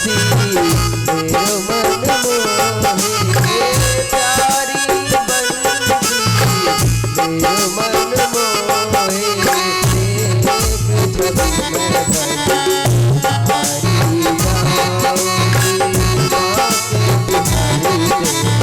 सी मेरो मन मोहे, प्यारी बंसी मेरो मन मोहे, एक झलक में हारी जाऊंगी माँ के बिहारी से, हारी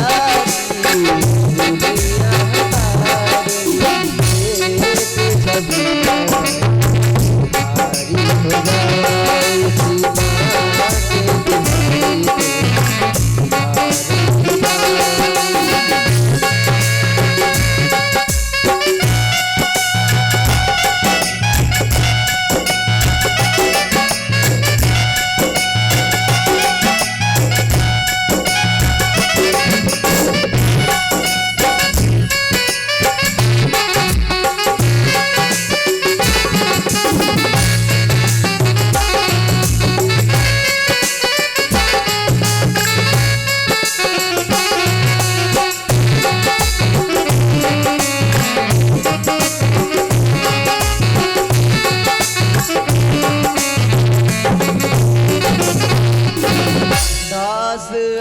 सिवाऊंगी माँ के बिहारी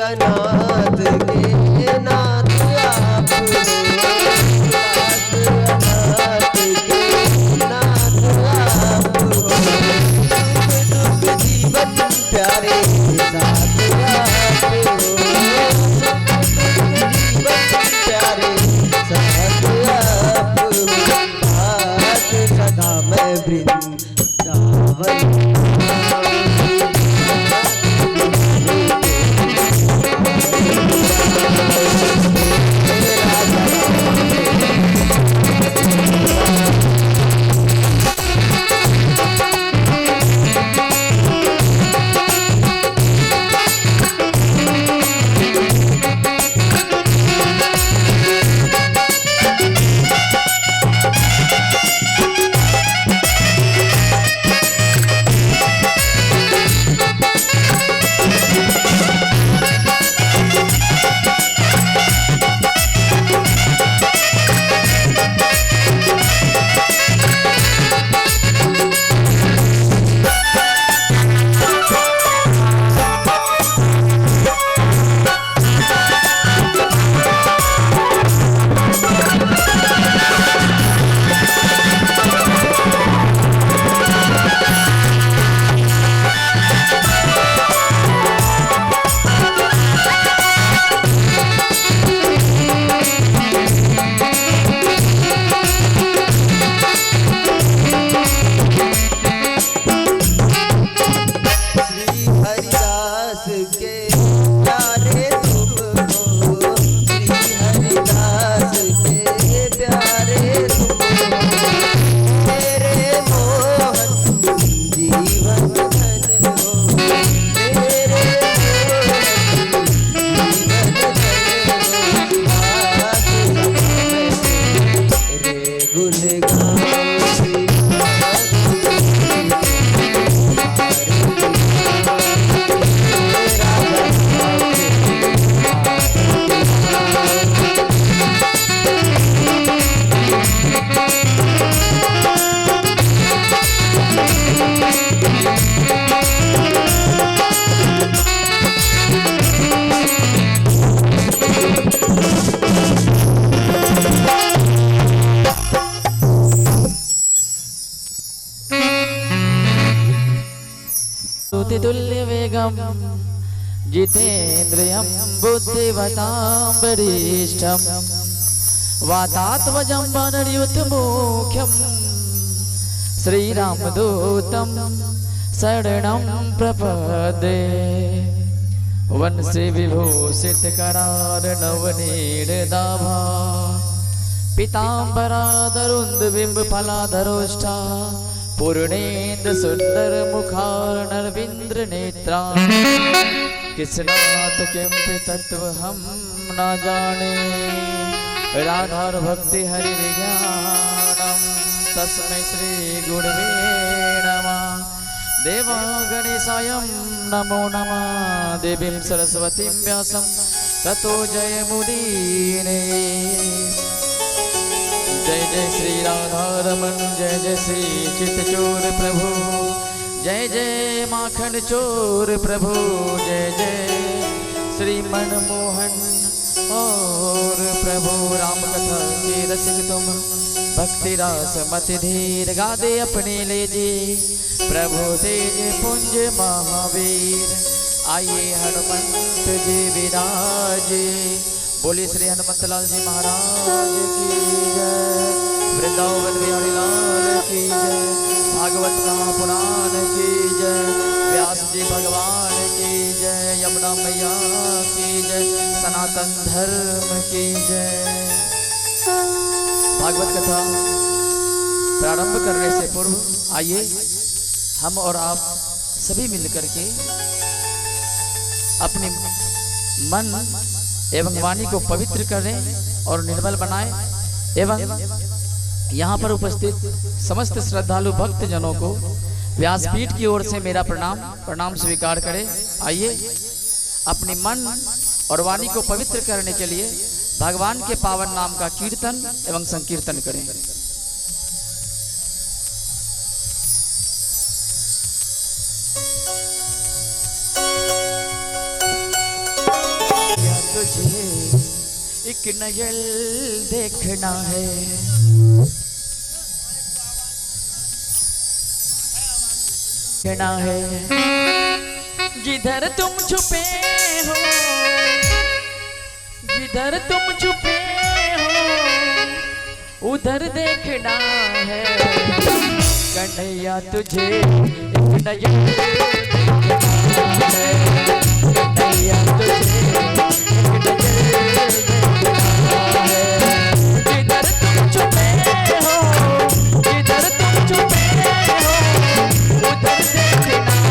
अनाथ के नाथ आप हो, दास अनाथ के नाथ आप हो, सुख दुख जीवन प्यारे साथ आप हो, सुख दुख जीवन प्यारे साथ आप हो, हाथ सदा मैं वृंदावन तुल्य वेगम जितेन्द्रियं बुद्धिवतां वरिष्ठं वातात्मजं वनरयुतमुख्यं श्रीरामदूतं शरणं प्रपदे वंशे विभूषितकरार नवनीरदाभा पीताम्बरादरुन्दबिम्बफलाधरोष्ठा पूर्णेन्द्र सुंदर मुखार नरविंद्र नेत्रा किसनाथ किंपि तत्व हम न जाने राधार भक्ति हरि ज्ञानम तस्मै श्री गुरवे नमः देवा गणेशायं नमो नमः देवीं सरस्वतीं व्यासं ततो जयमुदीरये जय जय श्री राधारमण जय जय श्री चित्तचोर प्रभु जय जय माखन चोर प्रभु जय जय श्री मनमोहन और प्रभु राम कथा के रसिक तुम भक्ति रास मति धीर गादे अपने ले जी प्रभु तेज पुंज महावीर आइए हनुमंत जी विराजे बोले श्री हनुमंत लाल जी महाराज की जय वृंदावन बिहारी लाल की जय भागवत महापुराण की जय व्यास जी भगवान की जय यमुना मैया की जय सनातन धर्म की जय। भागवत कथा प्रारंभ करने से पूर्व आइए हम और आप सभी मिलकर के अपने मन एवं वाणी को पवित्र करें और निर्मल बनाएं एवं यहाँ पर उपस्थित समस्त श्रद्धालु भक्त जनों को व्यासपीठ की ओर से मेरा प्रणाम स्वीकार करें। आइए अपने मन और वाणी को पवित्र करने के लिए भगवान के पावन नाम का कीर्तन एवं संकीर्तन करें। तुझे एक नजर देखना है कहना है जिधर तुम छुपे हो जिधर तुम छुपे हो उधर देखना है कन्हैया तुझे एक नजर देखना है कन्हैया तुझे एक नजर देखना है जिधर तुम छुपे हो जिधर तुम छुपे हो उधर देखना है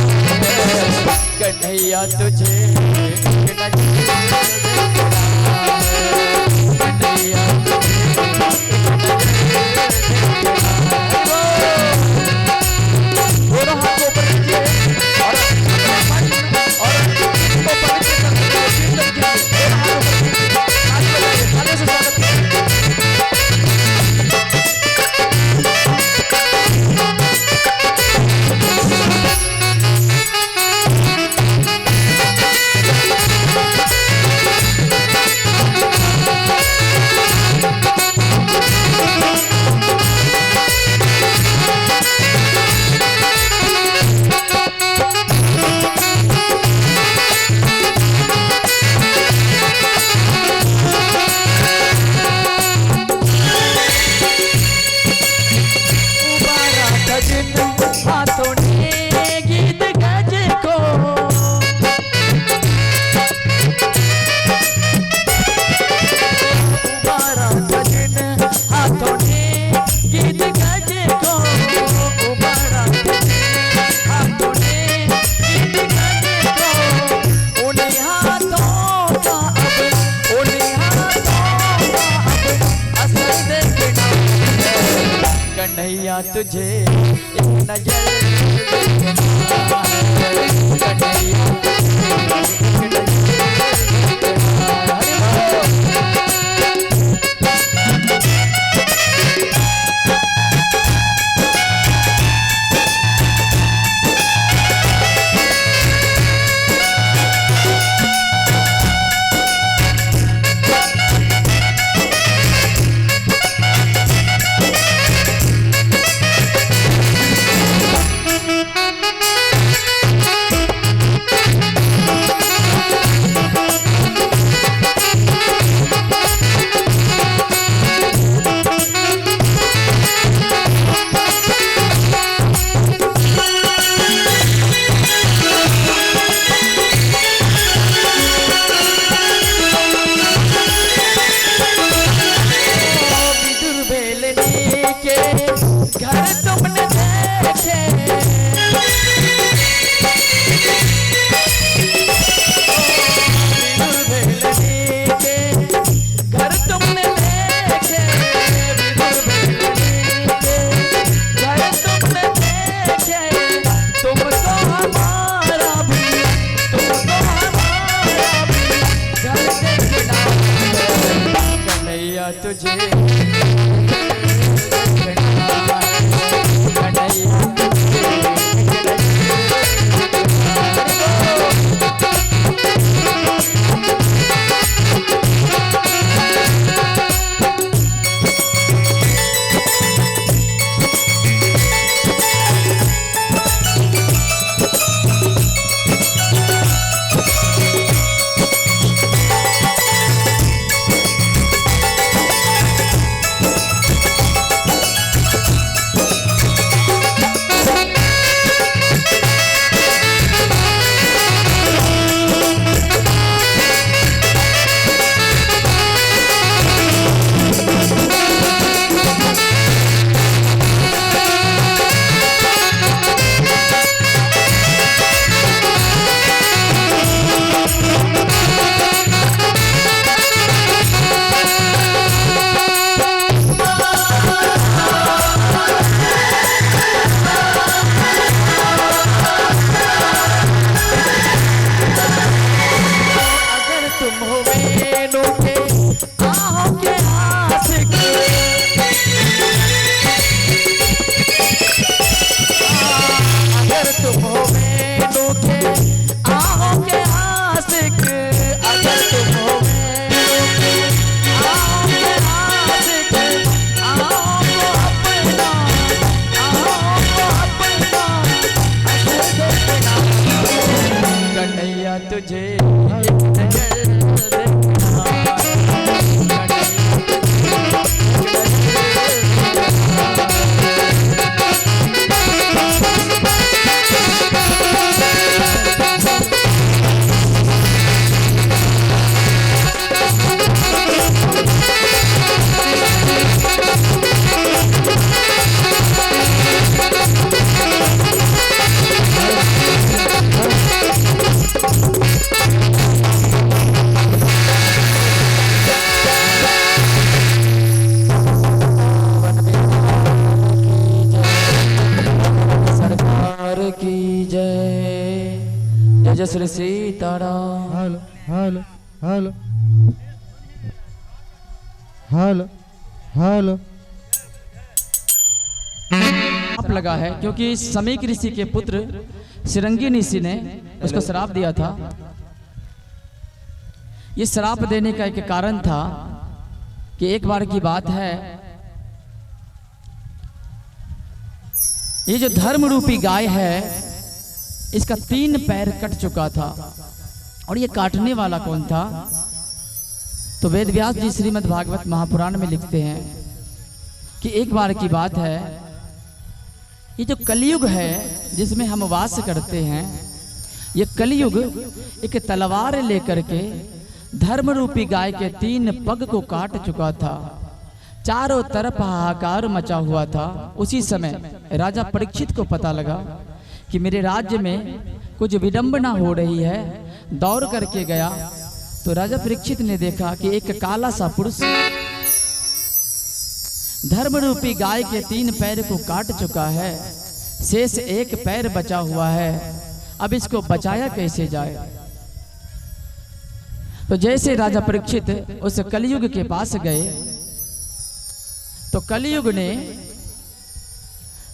कन्हैया तुझे एक नजर कन्हैया तुझे एक नजर देखना है कन्हैया तुझे एक नजर देखना है। तुझे कन्हैया तुझे जय Shri Sitaram. Hello hello hello hello hello श्राप लगा है क्योंकि समीक ऋषि के पुत्र सिरंगी ऋषि ने उसको श्राप दिया था। ये श्राप देने का एक कारण था कि एक बार की बात है, ये जो धर्म रूपी गाय है इसका 3 पैर कट चुका था। और ये काटने वाला कौन था? तो वेद व्यास जी श्रीमद् भागवत महापुराण में लिखते हैं कि एक बार की बात है, ये जो कलयुग है जिसमें हम वास करते हैं, ये कलयुग एक तलवार लेकर के धर्म रूपी गाय के 3 पग को काट चुका था। चारों तरफ हाहाकार मचा हुआ था। उसी समय राजा परीक्षित को पता लगा कि मेरे राज्य में कुछ विडंबना हो रही है। दौड़ करके गया तो राजा परीक्षित ने देखा कि एक काला सा पुरुष धर्म रूपी गाय के 3 पैर को काट चुका है, शेष 1 पैर बचा हुआ है। अब इसको बचाया कैसे जाए? तो जैसे राजा परीक्षित उस कलयुग के पास गए तो कलयुग ने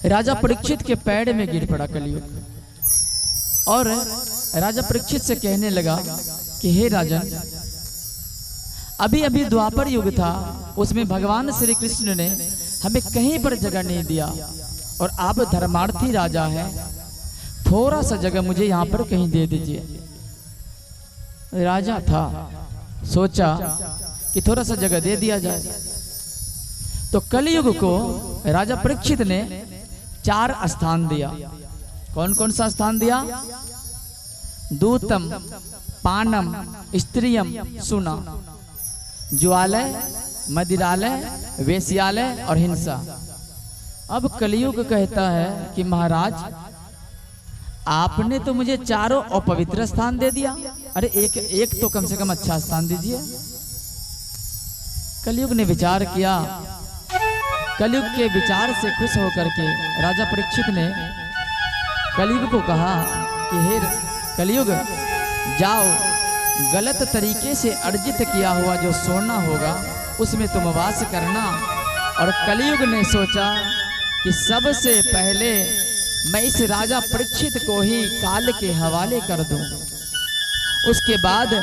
राजा परीक्षित के पैर में गिर पड़ा कलयुग। और राजा परीक्षित से कहने लगा कि हे राजन, अभी अभी द्वापर युग था, उसमें भगवान श्री कृष्ण ने हमें कहीं पर जगह नहीं दिया और आप धर्मार्थी राजा हैं, थोड़ा सा जगह मुझे यहाँ पर कहीं दे दीजिए। राजा था, सोचा कि थोड़ा सा जगह दे दिया जाए। तो कलयुग को राजा परीक्षित ने 4 स्थान दिया। कौन कौन सा स्थान दिया? दूतम, पानम, स्त्रियम, सुना, ज्वालय, मदिरालय, वेश्यालय और हिंसा। अब कलयुग कहता है कि महाराज आपने तो मुझे चारों अपवित्र स्थान दे दिया, अरे एक तो कम से कम अच्छा स्थान दीजिए। कलयुग ने विचार किया। कलयुग के विचार से खुश होकर के राजा परीक्षित ने कलयुग को कहा कि हे कलयुग, जाओ गलत तरीके से अर्जित किया हुआ जो सोना होगा उसमें तुम वास करना। और कलयुग ने सोचा कि सबसे पहले मैं इस राजा परीक्षित को ही काल के हवाले कर दूं। उसके बाद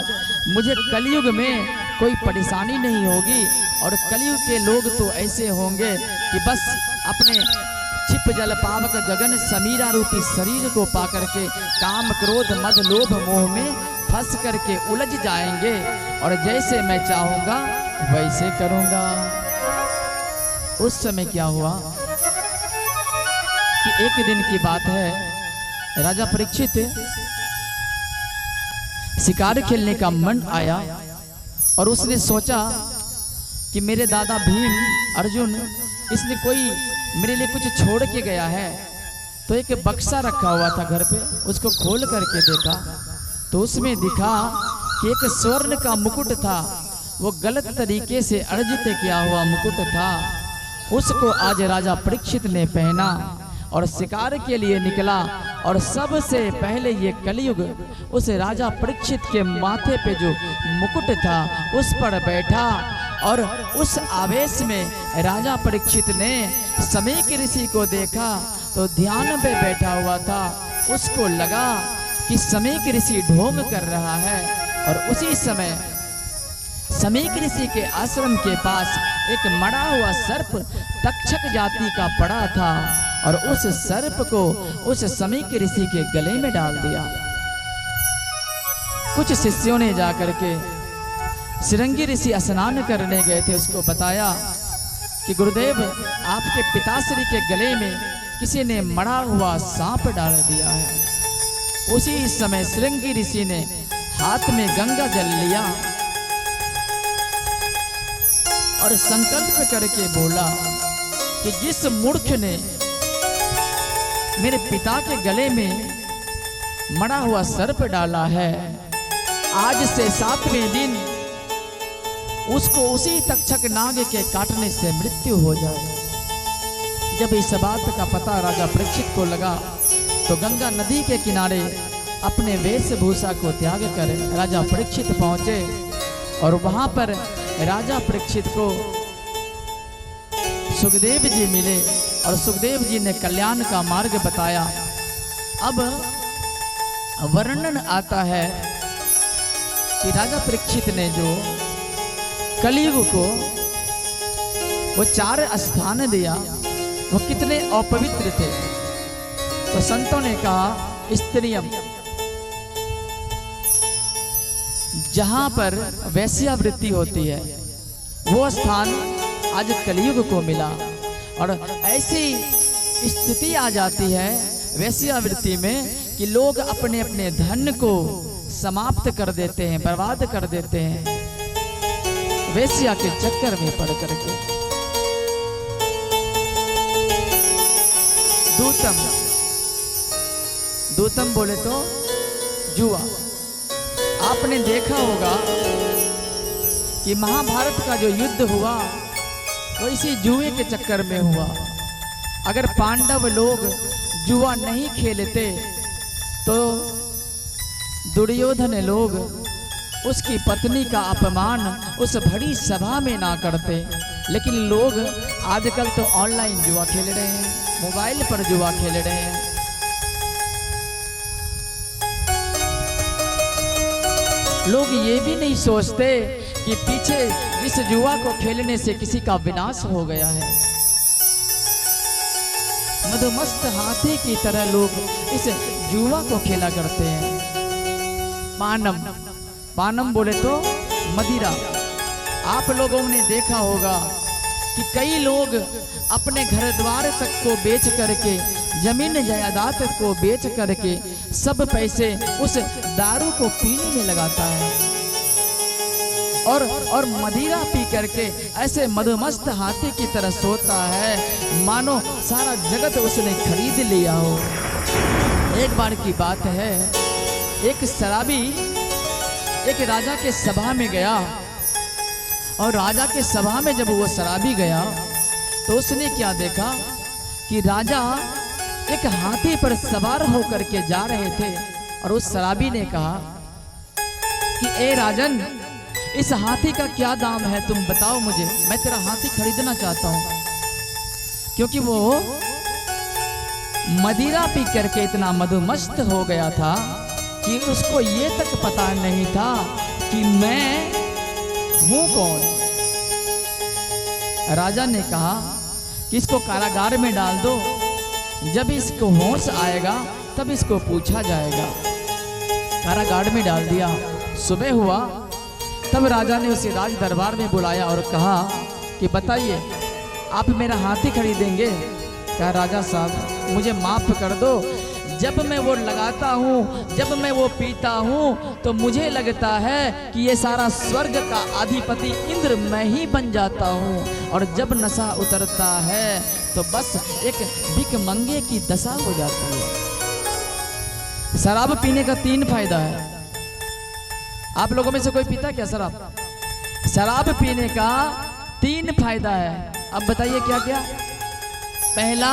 मुझे कलयुग में कोई परेशानी नहीं होगी। और कलयुग के लोग तो ऐसे होंगे कि बस अपने छिप जल पावक गगन समीरा रूपी शरीर को पाकर के काम क्रोध मद लोभ मोह में फंस करके उलझ जाएंगे और जैसे मैं चाहूंगा वैसे करूंगा। उस समय क्या हुआ कि एक दिन की बात है, राजा परीक्षित शिकार खेलने का मन आया और उसने सोचा कि मेरे दादा भीम अर्जुन इसने कोई मेरे लिए कुछ छोड़ के गया है। तो एक बक्सा रखा हुआ था घर पे, उसको खोल करके देखा तो उसमें दिखा कि एक स्वर्ण का मुकुट था। वो गलत तरीके से अर्जित किया हुआ मुकुट था। उसको आज राजा परीक्षित ने पहना और शिकार के लिए निकला। और सबसे पहले ये कलयुग उस राजा परीक्षित के माथे पे जो मुकुट था उस पर बैठा। और उस आवेश में राजा परीक्षित ने समीक ऋषि को देखा तो ध्यान पे बैठा हुआ था। उसको लगा कि समीक ऋषि ढोंग कर रहा है। और उसी समय समीक ऋषि के आश्रम के पास एक मरा हुआ सर्प तक्षक जाति का पड़ा था और उस सर्प को उस समीक ऋषि के गले में डाल दिया। कुछ शिष्यों ने जाकर के सिरंगी ऋषि स्नान करने गए थे, उसको बताया कि गुरुदेव आपके पिताश्री के गले में किसी ने मरा हुआ सांप डाल दिया है। उसी समय सिरंगी ऋषि ने हाथ में गंगा जल लिया और संकल्प करके बोला कि जिस मूर्ख ने मेरे पिता के गले में मरा हुआ सर्प डाला है, आज से 7वें दिन उसको उसी तक्षक नाग के काटने से मृत्यु हो जाए। जब इस बात का पता राजा परीक्षित को लगा तो गंगा नदी के किनारे अपने वेशभूषा को त्याग कर राजा परीक्षित पहुंचे। और वहां पर राजा परीक्षित को सुखदेव जी मिले और सुखदेव जी ने कल्याण का मार्ग बताया। अब वर्णन आता है कि राजा परीक्षित ने जो कलयुग को वो 4 स्थान दिया वो कितने अपवित्र थे। तो संतों ने कहा स्त्रियम, जहां पर वैश्यावृत्ति होती है वो स्थान आज कलयुग को मिला। और ऐसी स्थिति आ जाती है वैश्यावृत्ति में कि लोग अपने अपने धन को समाप्त कर देते हैं, बर्बाद कर देते हैं वेश्या के चक्कर में पड़ करके। दूतम, दूतम बोले तो जुआ। आपने देखा होगा कि महाभारत का जो युद्ध हुआ वो इसी जुए के चक्कर में हुआ। अगर पांडव लोग जुआ नहीं खेलते तो दुर्योधन लोग उसकी पत्नी का अपमान उस बड़ी सभा में ना करते। लेकिन लोग आजकल तो ऑनलाइन जुआ खेल रहे हैं, मोबाइल पर जुआ खेल रहे हैं। लोग ये भी नहीं सोचते कि पीछे इस जुआ को खेलने से किसी का विनाश हो गया है। मधुमस्त हाथी की तरह लोग इस जुआ को खेला करते हैं। पानम, पानम बोले तो मदिरा। आप लोगों ने देखा होगा कि कई लोग अपने घर द्वार तक को बेच करके, जमीन जायदाद को बेच करके सब पैसे उस दारू को पीने में लगाता है और मदिरा पी करके ऐसे मधुमस्त हाथी की तरह सोता है मानो सारा जगत उसने खरीद लिया हो। एक बार की बात है, एक शराबी एक राजा के सभा में गया और राजा के सभा में जब वो शराबी गया तो उसने क्या देखा कि राजा एक हाथी पर सवार होकर के जा रहे थे। और उस शराबी ने कहा कि ए राजन, इस हाथी का क्या दाम है तुम बताओ मुझे, मैं तेरा हाथी खरीदना चाहता हूं। क्योंकि वो मदिरा पी करके इतना मधुमस्त हो गया था कि उसको ये तक पता नहीं था कि मैं हूं कौन। राजा ने कहा कि इसको कारागार में डाल दो, जब इसको होश आएगा तब इसको पूछा जाएगा। कारागार में डाल दिया। सुबह हुआ तब राजा ने उसे राज दरबार में बुलाया और कहा कि बताइए आप मेरा हाथी खरीदेंगे? कहा राजा साहब मुझे माफ कर दो, जब मैं वो लगाता हूँ, जब मैं वो पीता हूँ तो मुझे लगता है कि ये सारा स्वर्ग का अधिपति इंद्र मैं ही बन जाता हूँ, और जब नशा उतरता है तो बस एक भिखमंगे की दशा हो जाती है। शराब पीने का 3 फायदा है। आप लोगों में से कोई पीता क्या शराब? शराब पीने का 3 फायदा है। अब बताइए क्या क्या? पहला,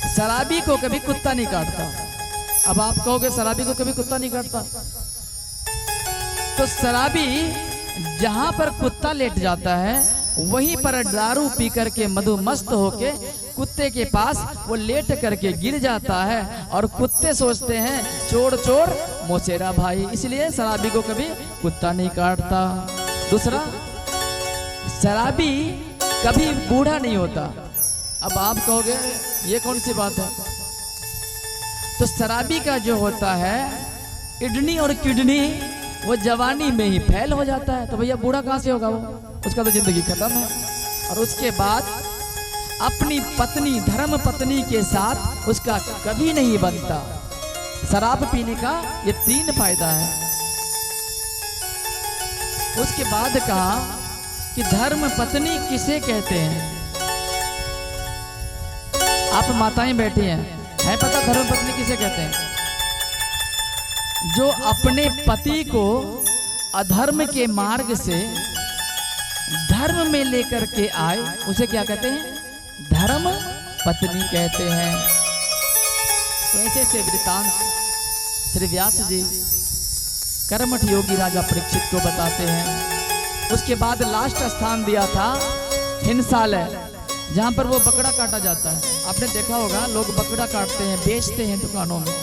शराबी को कभी कुत्ता नहीं काटता। अब आप कहोगे शराबी को कभी कुत्ता नहीं काटता, तो शराबी जहां पर कुत्ता लेट जाता है वहीं पर दारू पी करके मधुमस्त होके कुत्ते के पास वो लेट करके गिर जाता है, और कुत्ते सोचते हैं चोर चोर मोसेरा भाई, इसलिए शराबी को कभी कुत्ता नहीं काटता। दूसरा, शराबी कभी बूढ़ा नहीं होता। अब आप कहोगे ये कौन सी बात है? तो शराबी का जो होता है किडनी और किडनी वो जवानी में ही फेल हो जाता है, तो भैया बूढ़ा कहाँ से होगा वो? उसका तो जिंदगी खत्म है। और उसके बाद अपनी पत्नी, धर्म पत्नी के साथ उसका कभी नहीं बनता। शराब पीने का ये 3 फायदा है। उसके बाद कहा कि धर्म पत्नी किसे कहते हैं? आप माताएं बैठी हैं, है पता धर्म पत्नी किसे कहते हैं? जो अपने पति को अधर्म के मार्ग से धर्म में लेकर के आए उसे क्या कहते हैं? धर्म पत्नी कहते हैं। तो ऐसे से वृतांत श्री व्यास जी कर्मठ योगी राजा परीक्षित को बताते हैं। उसके बाद लास्ट स्थान दिया था हिंसालय, जहां पर वो बकरा काटा जाता है। आपने देखा होगा लोग बकरा काटते हैं, बेचते हैं दुकानों में।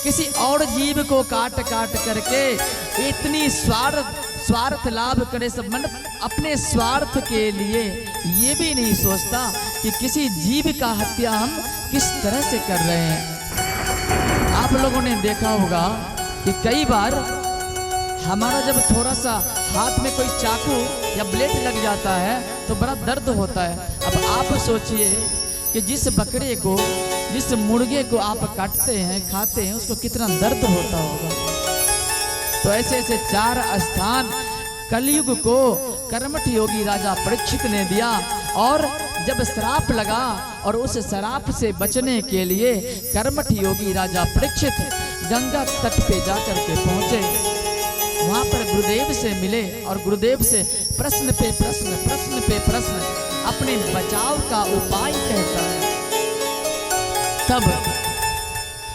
किसी और जीव को काट काट करके इतनी स्वार्थ लाभ करे सब, मन अपने स्वार्थ के लिए ये भी नहीं सोचता कि किसी जीव का हत्या हम किस तरह से कर रहे हैं। आप लोगों ने देखा होगा कि कई बार हमारा जब थोड़ा सा हाथ में कोई चाकू या ब्लेड लग जाता है तो बड़ा दर्द होता है। अब आप सोचिए कि जिस बकरे को, जिस मुर्गे को आप काटते हैं, खाते हैं, उसको कितना दर्द होता होगा। तो ऐसे ऐसे 4 स्थान कलयुग को कर्मठ योगी राजा परीक्षित ने दिया। और जब श्राप लगा और उस श्राप से बचने के लिए कर्मठ योगी राजा परीक्षित गंगा तट पे जाकर के पहुंचे। वहां पर गुरुदेव से मिले और गुरुदेव से प्रश्न पे प्रश्न, प्रश्न पे प्रश्न, अपने बचाव का उपाय कहता है। तब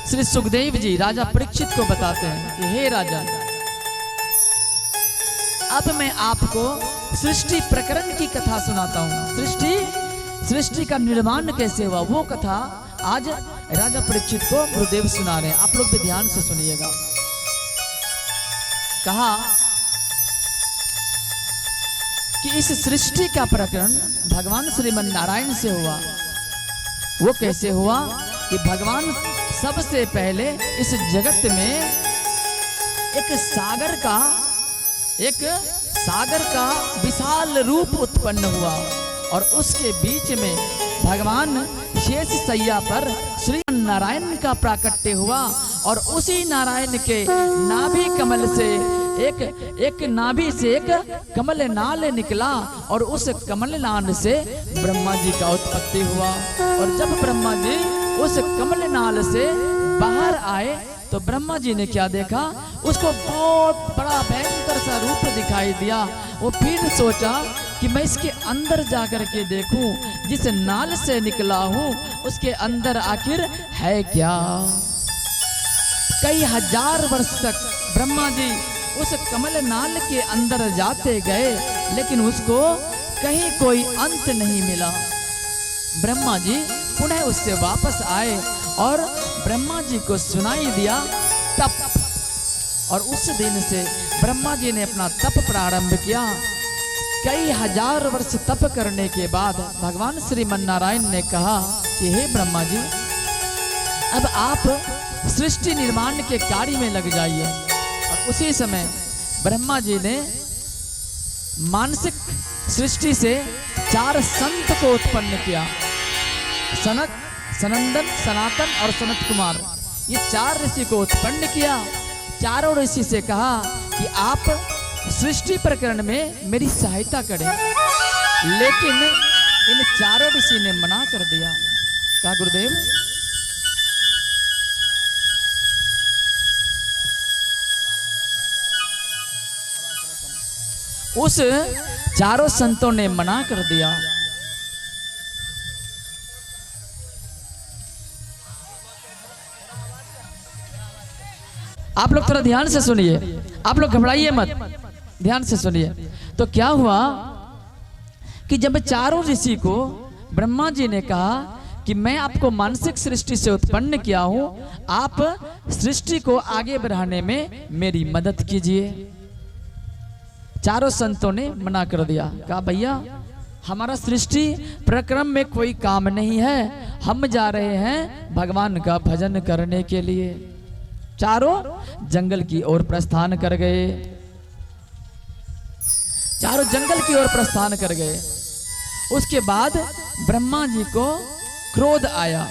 श्री सुखदेव जी राजा परीक्षित को बताते हैं कि हे राजा, अब मैं आपको सृष्टि प्रकरण की कथा सुनाता हूं। सृष्टि का निर्माण कैसे हुआ वो कथा आज राजा परीक्षित को गुरुदेव सुना रहे हैं। आप लोग भी ध्यान से सुनिएगा। कहा कि इस सृष्टि का प्रकरण भगवान श्रीमन नारायण से हुआ। वो कैसे हुआ कि भगवान सबसे पहले इस जगत में एक सागर का विशाल रूप उत्पन्न हुआ, और उसके बीच में भगवान शेष सैया पर श्री नारायण का प्राकट्य हुआ। और उसी नारायण के नाभि कमल से एक नाभि से एक कमल नाल निकला, और उस कमल नाल से ब्रह्मा जी का उत्पत्ति हुआ। और जब ब्रह्मा जी उस कमल नाल से बाहर आए तो ब्रह्मा जी ने क्या देखा? उसको बहुत बड़ा भयंकर सा रूप दिखाई दिया। वो फिर सोचा कि मैं इसके अंदर जाकर के देखूं, जिस नाल से निकला हूं उसके अंदर आखिर है क्या। कई हजार वर्ष तक ब्रह्मा जी उस कमल नाल के अंदर जाते गए, लेकिन उसको कहीं कोई अंत नहीं मिला। ब्रह्मा जी पुनः उससे वापस आए और ब्रह्मा जी को सुनाई दिया तप। और उस दिन से ब्रह्मा जी ने अपना तप प्रारंभ किया। कई हजार वर्ष तप करने के बाद भगवान श्रीमन नारायण ने कहा कि हे ब्रह्मा जी, अब आप सृष्टि निर्माण के कार्य में लग जाइए। और उसी समय ब्रह्मा जी ने मानसिक सृष्टि से 4 संत को उत्पन्न किया। सनक, सनंदन, सनातन और सनत कुमार, ये 4 ऋषि को उत्पन्न किया। चारों ऋषि से कहा कि आप सृष्टि प्रकरण में मेरी सहायता करें, लेकिन इन चारों ऋषि ने मना कर दिया। कहा गुरुदेव, उस चारों संतों ने मना कर दिया। आप लोग थोड़ा ध्यान से सुनिए, आप लोग घबराइए मत, ध्यान से सुनिए। तो क्या हुआ कि जब चारों ऋषि को ब्रह्मा जी ने कहा कि मैं आपको मानसिक सृष्टि से उत्पन्न किया हूं, आप सृष्टि को आगे बढ़ाने में मेरी मदद कीजिए। चारों संतों ने मना कर दिया। कहा भैया, हमारा सृष्टि प्रक्रम में कोई काम नहीं है, हम जा रहे हैं भगवान का भजन करने के लिए। चारों जंगल की ओर प्रस्थान कर गए। चारों जंगल की ओर प्रस्थान कर गए। उसके बाद ब्रह्मा जी को क्रोध आया।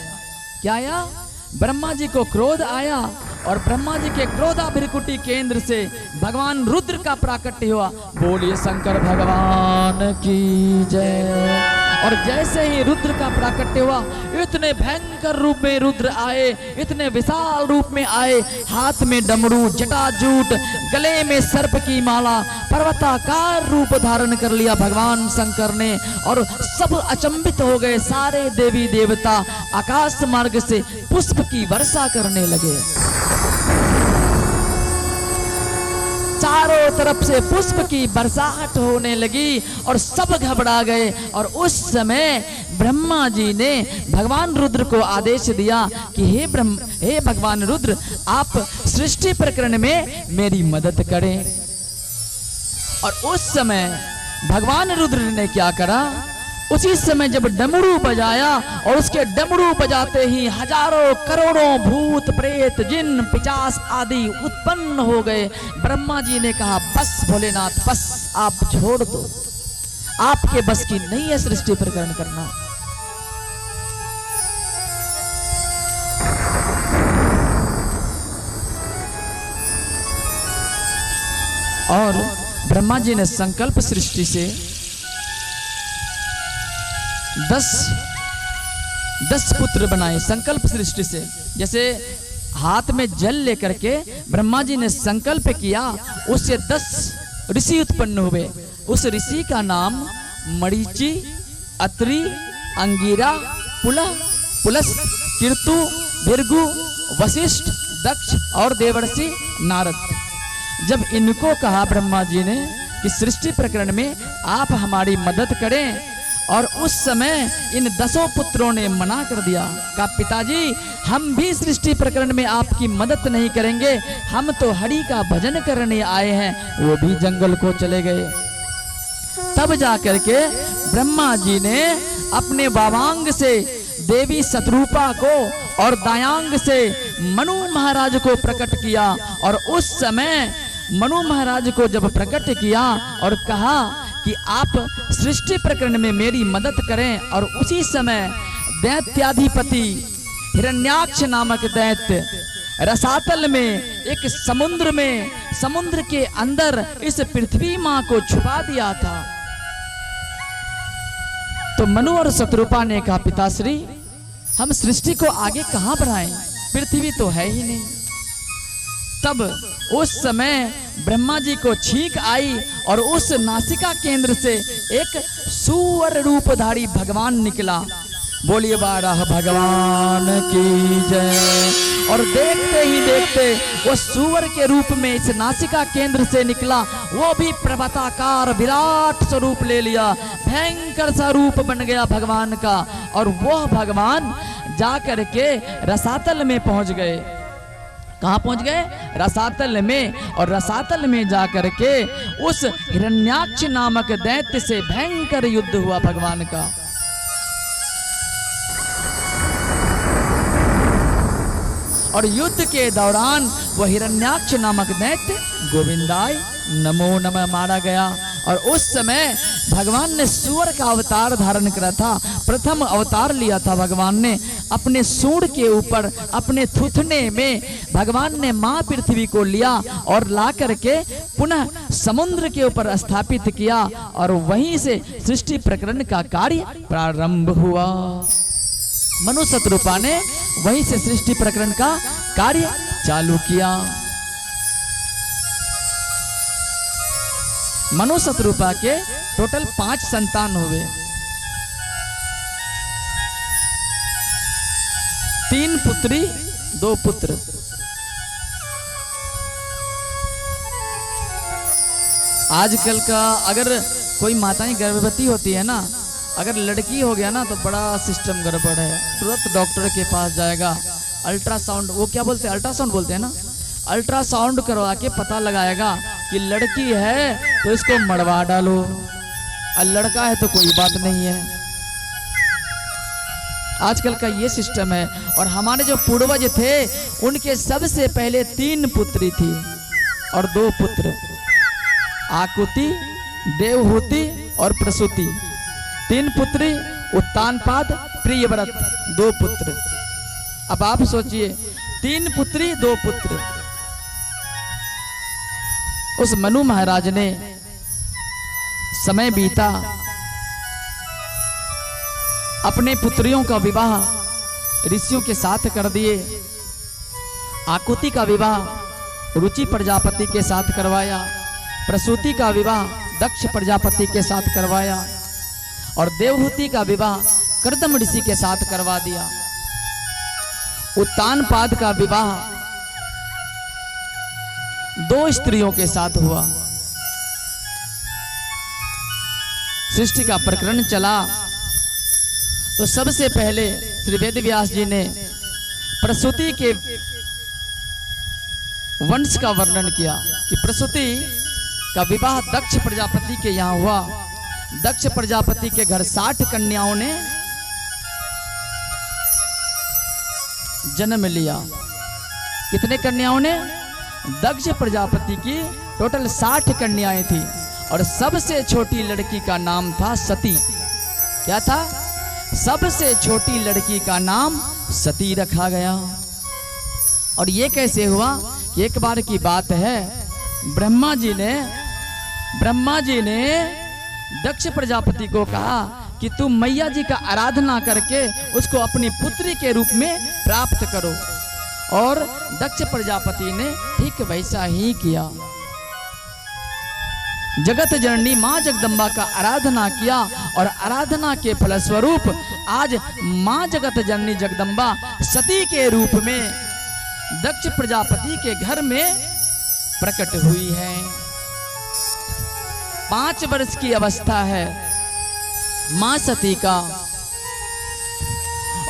क्या आया? ब्रह्मा जी को क्रोध आया और ब्रह्मा जी के क्रोधाभिरुकुटी केंद्र से भगवान रुद्र का प्राकट्य हुआ। बोलिए शंकर भगवान की जय। और जैसे ही रुद्र का प्राकट्य हुआ, इतने भयंकर रूप में रुद्र आए, इतने विशाल रूप में आए, हाथ में डमरू, जटाजूट, गले में सर्प की माला, पर्वताकार रूप धारण कर लिया भगवान शंकर ने। और सब अचंभित हो गए। सारे देवी देवता आकाश मार्ग से पुष्प की वर्षा करने लगे। चारों तरफ से पुष्प की बरसात होने लगी और सब घबरा गए। और उस समय ब्रह्मा जी ने भगवान रुद्र को आदेश दिया कि हे भगवान रुद्र, आप सृष्टि प्रकरण में मेरी मदद करें। और उस समय भगवान रुद्र ने क्या करा? उसी समय जब डमरू बजाया और उसके डमरू बजाते ही हजारों करोड़ों भूत प्रेत जिन पिशाच आदि उत्पन्न हो गए। ब्रह्मा जी ने कहा बस भोलेनाथ, बस आप छोड़ दो, आपके बस की नहीं है सृष्टि प्रकरण करना। और ब्रह्मा जी ने संकल्प सृष्टि से 10 पुत्र बनाए संकल्प सृष्टि से। जैसे हाथ में जल लेकर के ब्रह्मा जी ने संकल्प किया, उससे 10 ऋषि उत्पन्न हुए। उस ऋषि का नाम मरीचि, अत्रि, अंगिरा, पुलस, कीर्तु, भृगु, वशिष्ठ, दक्ष और देवर्षि नारद। जब इनको कहा ब्रह्मा जी ने कि सृष्टि प्रकरण में आप हमारी मदद करें, और उस समय इन 10 पुत्रों ने मना कर दिया। कहा पिताजी, हम भी सृष्टि प्रकरण में आपकी मदद नहीं करेंगे, हम तो हरि का भजन करने आए हैं। वो भी जंगल को चले गए। तब जाकर के ब्रह्मा जी ने अपने वामांग से देवी शतरूपा को और दायांग से मनु महाराज को प्रकट किया। और उस समय मनु महाराज को जब प्रकट किया और कहा कि आप सृष्टि प्रकरण में मेरी मदद करें, और उसी समय दैत्याधिपति हिरण्याक्ष नामक दैत्य रसातल में एक समुद्र के अंदर इस पृथ्वी मां को छुपा दिया था। तो मनु और शतरूपा ने कहा पिताश्री, हम सृष्टि को आगे कहां बढ़ाएं, पृथ्वी तो है ही नहीं। तब उस समय ब्रह्मा जी को छींक आई और उस नासिका केंद्र से एक सुअर रूपधारी भगवान निकला। बोलिए बारह भगवान की जय। और देखते ही देखते वो सूअर के रूप में इस नासिका केंद्र से निकला, वो भी पर्वताकार विराट स्वरूप ले लिया, भयंकर सा रूप बन गया भगवान का। और वह भगवान जाकर के रसातल में पहुंच गए। कहाँ पहुंच गए? रसातल में। और रसातल में जाकर के उस हिरण्याक्ष नामक दैत्य से भयंकर युद्ध हुआ भगवान का। और युद्ध के दौरान वह हिरण्याक्ष नामक दैत्य गोविंदाय नमो नमः मारा गया। और उस समय भगवान ने सूअर का अवतार धारण करा था। प्रथम अवतार लिया था भगवान ने। अपने सूंड के ऊपर, अपने थुथने में भगवान ने माँ पृथ्वी को लिया और ला करके पुनः समुद्र के ऊपर स्थापित किया। और वहीं से सृष्टि प्रकरण का कार्य प्रारंभ हुआ। मनु शतरूपा ने वहीं से सृष्टि प्रकरण का कार्य चालू किया। मनु शतरूपा के टोटल 5 संतान हुए। 3 पुत्री 2 पुत्र। आजकल का अगर कोई माताएं गर्भवती होती है ना, अगर लड़की हो गया ना तो बड़ा सिस्टम गड़बड़ है। तुरंत डॉक्टर के पास जाएगा, अल्ट्रासाउंड, वो क्या बोलते हैं, अल्ट्रासाउंड बोलते हैं ना, अल्ट्रासाउंड करवा के पता लगाएगा कि लड़की है तो इसको मरवा डालो, और लड़का है तो कोई बात नहीं है। आजकल का ये सिस्टम है। और हमारे जो पूर्वज थे उनके सबसे पहले 3 पुत्री थी और 2 पुत्र, आकुति, देवहूति और प्रसूति। 3 पुत्री, उत्तानपाद, प्रियव्रत, 2 पुत्र। अब आप सोचिए, 3 पुत्री 2 पुत्र। उस मनु महाराज ने समय बीता, अपने पुत्रियों का विवाह ऋषियों के साथ कर दिए। आकुति का विवाह रुचि प्रजापति के साथ करवाया, प्रसूति का विवाह दक्ष प्रजापति के साथ करवाया, और देवहूति का विवाह कर्दम ऋषि के साथ करवा दिया। उत्तानपाद का विवाह 2 स्त्रियों के साथ हुआ। सृष्टि का प्रकरण चला तो सबसे पहले श्री वेद व्यास जी ने प्रसूति के वंश का वर्णन किया कि प्रसूति का विवाह दक्ष प्रजापति के यहाँ हुआ। दक्ष प्रजापति के घर 60 कन्याओं ने जन्म लिया। कितने कन्याओं ने? दक्ष प्रजापति की टोटल 60 कन्याएं थी। और सबसे छोटी लड़की का नाम था सती। क्या था? सबसे छोटी लड़की का नाम सती रखा गया। और ये कैसे हुआ? एक बार की बात है, ब्रह्मा जी ने दक्ष प्रजापति को कहा कि तुम मैया जी का आराधना करके उसको अपनी पुत्री के रूप में प्राप्त करो। और दक्ष प्रजापति ने ठीक वैसा ही किया। जगत जननी मां जगदम्बा का आराधना किया और आराधना के फलस्वरूप आज मां जगत जननी जगदम्बा सती के रूप में दक्ष प्रजापति के घर में प्रकट हुई है। 5 वर्ष की अवस्था है मां सती का,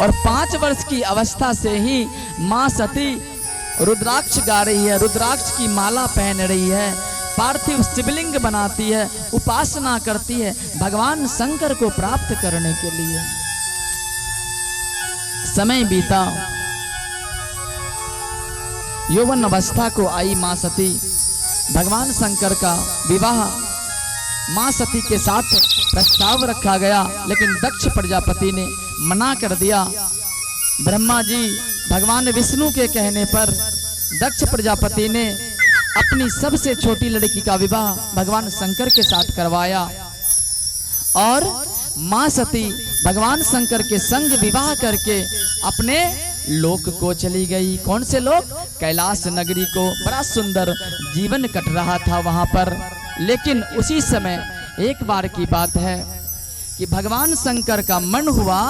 और 5 वर्ष की अवस्था से ही मां सती रुद्राक्ष गा रही है, रुद्राक्ष की माला पहन रही है, पार्थिव शिवलिंग बनाती है, उपासना करती है भगवान शंकर को प्राप्त करने के लिए। समय बीता, यौवन अवस्था को आई मां सती। भगवान शंकर का विवाह मां सती के साथ प्रस्ताव रखा गया, लेकिन दक्ष प्रजापति ने मना कर दिया। ब्रह्मा जी भगवान विष्णु के कहने पर दक्ष प्रजापति ने अपनी सबसे छोटी लड़की का विवाह भगवान शंकर के साथ करवाया, और मां सती भगवान शंकर के संग विवाह करके अपने लोक को चली गई। कौन से लोक? कैलाश नगरी को। बड़ा सुंदर जीवन कट रहा था वहां पर। लेकिन उसी समय एक बार की बात है कि भगवान शंकर का मन हुआ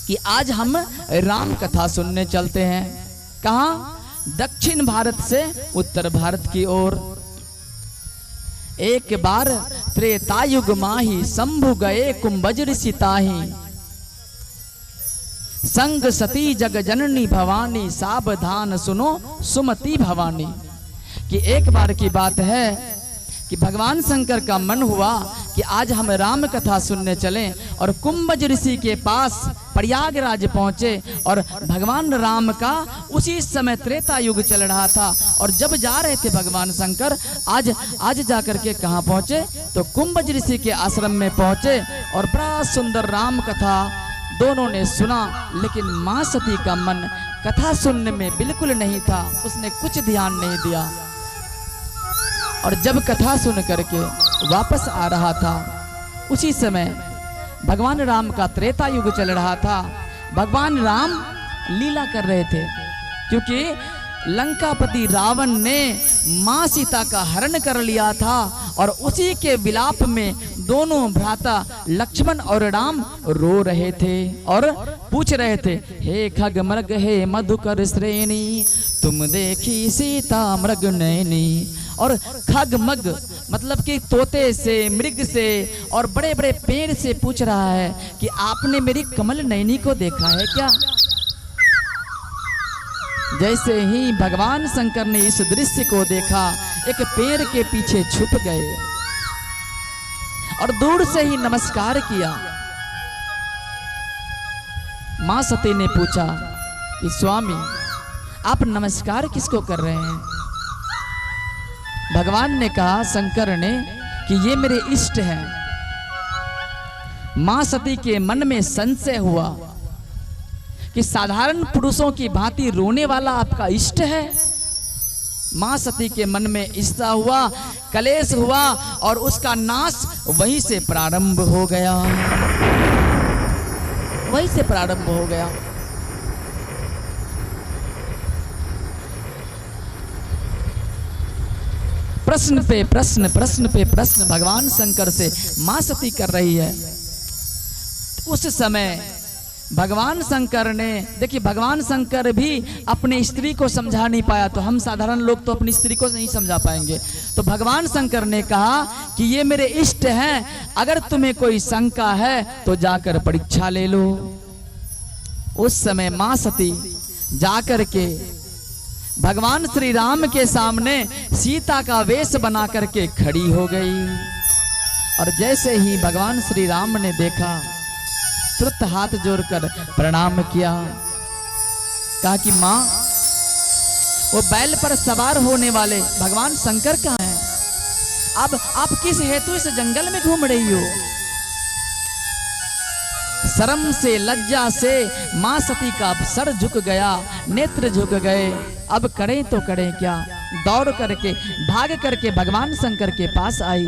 कि आज हम राम कथा सुनने चलते हैं। कहाँ? दक्षिण भारत से उत्तर भारत की ओर। एक बार त्रेतायुग माही शंभु गए कुंभज ऋषि ताही, संग सती जग जननी भवानी सावधान सुनो सुमति भवानी। कि एक बार की बात है कि भगवान शंकर का मन हुआ कि आज हम राम कथा सुनने चलें, और कुंभज ऋषि के पास प्रयागराज पहुंचे। और भगवान राम का उसी समय त्रेता युग चल रहा था, और जब जा रहे थे भगवान शंकर आज जाकर के कहाँ पहुंचे? तो कुंभज ऋषि के आश्रम में पहुंचे और बड़ा सुंदर राम कथा दोनों ने सुना। लेकिन माँ सती का मन कथा सुनने में बिल्कुल नहीं था, उसने कुछ ध्यान नहीं दिया। और जब कथा सुन करके वापस आ रहा था, उसी समय भगवान राम का त्रेता युग चल रहा था। भगवान राम लीला कर रहे थे, क्योंकि लंकापति रावण ने मां सीता का हरण कर लिया था, और उसी के विलाप में दोनों भ्राता लक्ष्मण और राम रो रहे थे और पूछ रहे थे, हे खग मृग हे मधुकर श्रेणी, तुम देखी सीता मृग नैनी। और खग मग मतलब कि तोते से, मृग से और बड़े बड़े पेड़ से पूछ रहा है कि आपने मेरी कमल नैनी को देखा है क्या? जैसे ही भगवान शंकर ने इस दृश्य को देखा, एक पेड़ के पीछे छुप गए और दूर से ही नमस्कार किया। मां सती ने पूछा कि स्वामी, आप नमस्कार किसको कर रहे हैं? भगवान ने कहा, शंकर ने, कि ये मेरे इष्ट हैं। मां सती के मन में संशय हुआ कि साधारण पुरुषों की भांति रोने वाला आपका इष्ट है। मां सती के मन में ईर्ष्या हुआ, कलेश हुआ, और उसका नाश वहीं से प्रारंभ हो गया। वहीं से प्रारंभ हो गया। प्रश्न पे प्रश्न, प्रश्न पे प्रश्न भगवान शंकर से मां सती कर रही है। उस समय भगवान शंकर ने, देखिए भगवान शंकर भी अपनी स्त्री को समझा नहीं पाया, तो हम साधारण लोग तो अपनी स्त्री को नहीं समझा पाएंगे। तो भगवान शंकर ने कहा कि ये मेरे इष्ट हैं, अगर तुम्हें कोई शंका है तो जाकर परीक्षा ले लो। उस समय मां सती जाकर के भगवान श्री राम के सामने सीता का वेश बना करके खड़ी हो गई। और जैसे ही भगवान श्री राम ने देखा, तुरंत हाथ जोड़कर प्रणाम किया। कहा कि मां, वो बैल पर सवार होने वाले भगवान शंकर कहाँ हैं? अब आप किस हेतु इस जंगल में घूम रही हो? शर्म से, लज्जा से मां सती का सर झुक गया, नेत्र झुक गए। अब करें तो करें क्या? दौड़ करके, भाग करके भगवान शंकर के पास आई।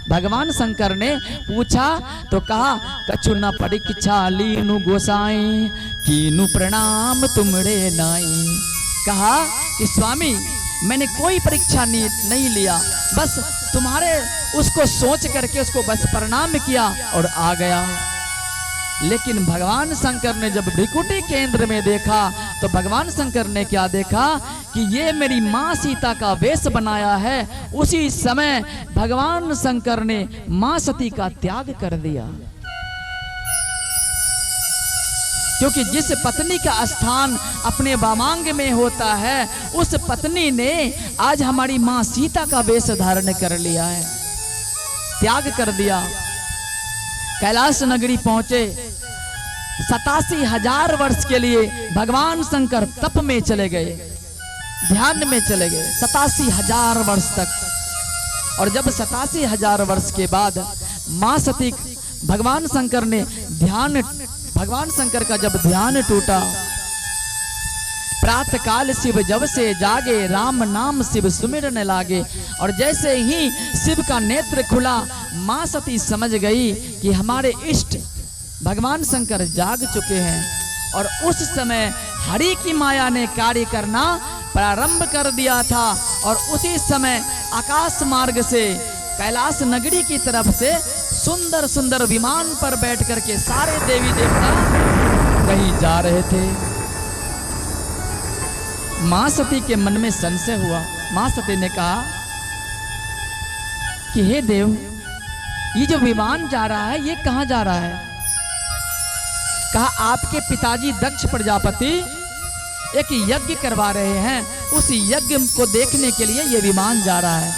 भगवान शंकर ने पूछा तो कहा, कछु न परीक्षा लीनु गोसाई, कीनु प्रणाम तुमरे नाई। कहा कि स्वामी, मैंने कोई परीक्षा नहीं लिया, बस तुम्हारे उसको सोच करके उसको बस प्रणाम किया और आ गया। लेकिन भगवान शंकर ने जब भ्रिकुटी केंद्र में देखा, तो भगवान शंकर ने क्या देखा कि ये मेरी मां सीता का वेश बनाया है। उसी समय भगवान शंकर ने मां सती का त्याग कर दिया, क्योंकि जिस पत्नी का स्थान अपने वामांग में होता है, उस पत्नी ने आज हमारी मां सीता का वेश धारण कर लिया है, त्याग कर दिया। कैलाश नगरी पहुंचे, 87,000 वर्ष के लिए भगवान शंकर तप में चले गए, ध्यान में चले गए 87,000 वर्ष तक। और जब 87,000 वर्ष के बाद मां सती, भगवान शंकर का जब ध्यान टूटा, प्रातः काल शिव जब से जागे, राम नाम शिव सुमिरन लागे। और जैसे ही शिव का नेत्र खुला, मां सती समझ गई कि हमारे इष्ट भगवान शंकर जाग चुके हैं। और उस समय हरि की माया ने कार्य करना प्रारंभ कर दिया था। और उसी समय आकाश मार्ग से कैलाश नगरी की तरफ से सुंदर सुंदर विमान पर बैठ करके सारे देवी देवता कहीं जा रहे थे। मां सती के मन में संशय हुआ। मां सती ने कहा कि हे देव, ये जो विमान जा रहा है ये कहां जा रहा है? कहा आपके पिताजी दक्ष प्रजापति एक यज्ञ करवा रहे हैं, उस यज्ञ को देखने के लिए ये विमान जा रहा है।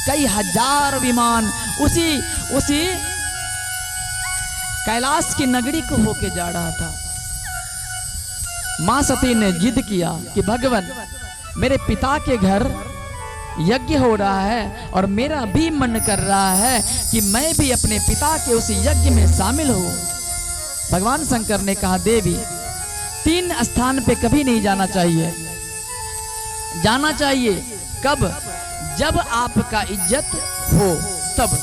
कई हजार विमान उसी कैलाश की नगरी को होके जा रहा था। मां सती ने जिद किया कि भगवान, मेरे पिता के घर यज्ञ हो रहा है और मेरा भी मन कर रहा है कि मैं भी अपने पिता के उस यज्ञ में शामिल हूं। भगवान शंकर ने कहा, देवी, 3 स्थान पे कभी नहीं जाना चाहिए। जाना चाहिए कब? जब आपका इज्जत हो तब।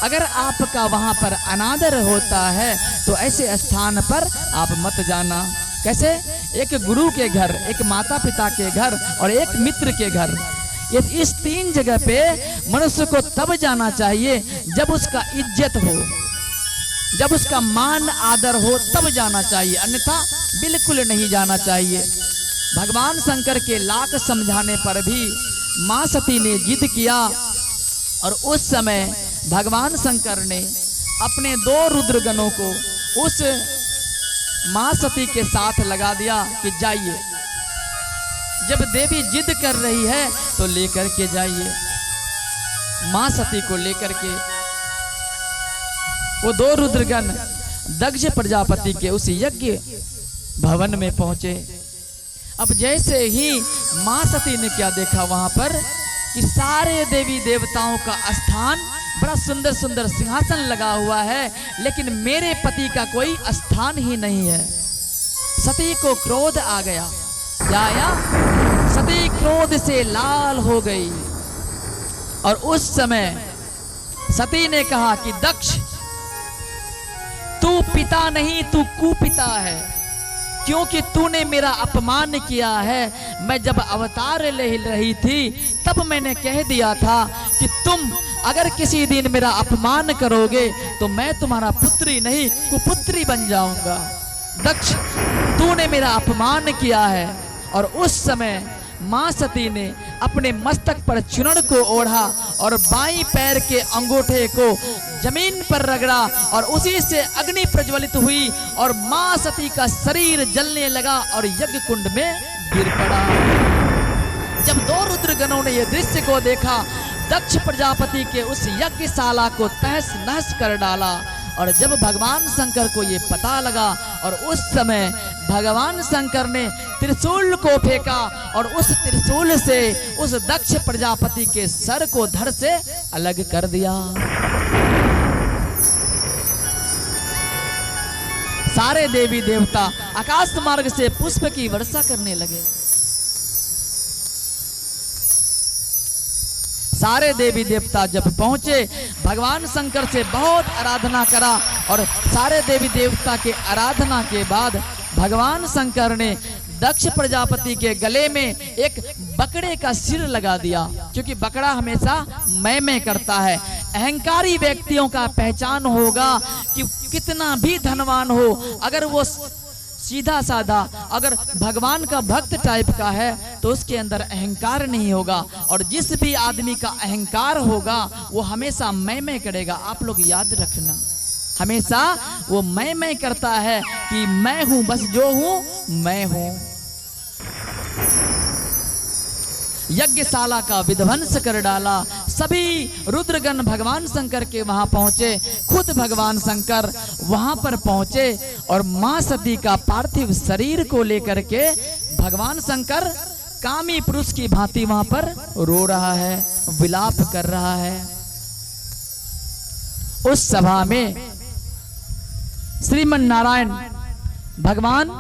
अगर आपका वहां पर अनादर होता है तो ऐसे स्थान पर आप मत जाना। कैसे? एक गुरु के घर, एक माता पिता के घर और एक मित्र के घर, इस 3 जगह पे मनुष्य को तब जाना चाहिए जब उसका इज्जत हो, जब उसका मान आदर हो, तब जाना चाहिए, अन्यथा बिल्कुल नहीं जाना चाहिए। भगवान शंकर के लाख समझाने पर भी मां सती ने जिद किया और उस समय भगवान शंकर ने अपने 2 रुद्रगणों को उस मां सती के साथ लगा दिया कि जाइए, जब देवी जिद कर रही है तो लेकर के जाइए। मां सती को लेकर के वो 2 रुद्रगण दक्ष प्रजापति के उस यज्ञ भवन में पहुंचे। अब जैसे ही मां सती ने क्या देखा वहां पर कि सारे देवी देवताओं का स्थान, बड़ा सुंदर सुंदर सिंहासन लगा हुआ है, लेकिन मेरे पति का कोई स्थान ही नहीं है। सती को क्रोध आ गया। क्या आया? सती क्रोध से लाल हो गई और उस समय सती ने कहा कि दक्ष, तू पिता नहीं, तू कुपिता है, क्योंकि तूने मेरा अपमान किया है। मैं जब अवतार ले रही थी तब मैंने कह दिया था कि तुम अगर किसी दिन मेरा अपमान करोगे तो मैं तुम्हारा पुत्री नहीं कुपुत्री बन जाऊंगा। दक्ष, तूने मेरा अपमान किया है। और उस समय मां सती ने अपने मस्तक पर चूर्ण को ओढ़ा और बाईं पैर के अंगूठे को जमीन पर रगड़ा और उसी से अग्नि प्रज्वलित हुई और मां सती का शरीर जलने लगा और यज्ञ कुंड में गिर पड़ा। जब 2 रुद्रगणों ने यह दृश्य को देखा, दक्ष प्रजापति के उस यज्ञशाला को तहस नहस कर डाला। और जब भगवान शंकर को ये पता लगा और उस समय भगवान शंकर ने त्रिशूल को फेंका और उस त्रिशूल से उस दक्ष प्रजापति के सर को धड़ से अलग कर दिया। सारे देवी देवता आकाश मार्ग से पुष्प की वर्षा करने लगे। सारे देवी देवता जब पहुंचे, भगवान शंकर से बहुत आराधना करा और सारे देवी देवता के आराधना के बाद भगवान शंकर ने दक्ष प्रजापति के गले में एक बकरे का सिर लगा दिया, क्योंकि बकरा हमेशा मैं करता है। अहंकारी व्यक्तियों का पहचान होगा कि कितना भी धनवान हो, अगर वो सीधा साधा अगर भगवान का भक्त टाइप का है तो उसके अंदर अहंकार नहीं होगा। और जिस भी आदमी का अहंकार होगा वो हमेशा मैं करेगा। आप लोग याद रखना, हमेशा वो मैं करता है कि मैं हूं, बस जो हूं मैं हूं। यज्ञशाला का विध्वंस कर डाला। सभी रुद्रगण भगवान शंकर के वहां पहुंचे। खुद भगवान शंकर वहां पर पहुंचे और मां सती का पार्थिव शरीर को लेकर के भगवान शंकर कामी पुरुष की भांति वहां पर रो रहा है, विलाप कर रहा है। उस सभा में श्रीमन नारायण भगवान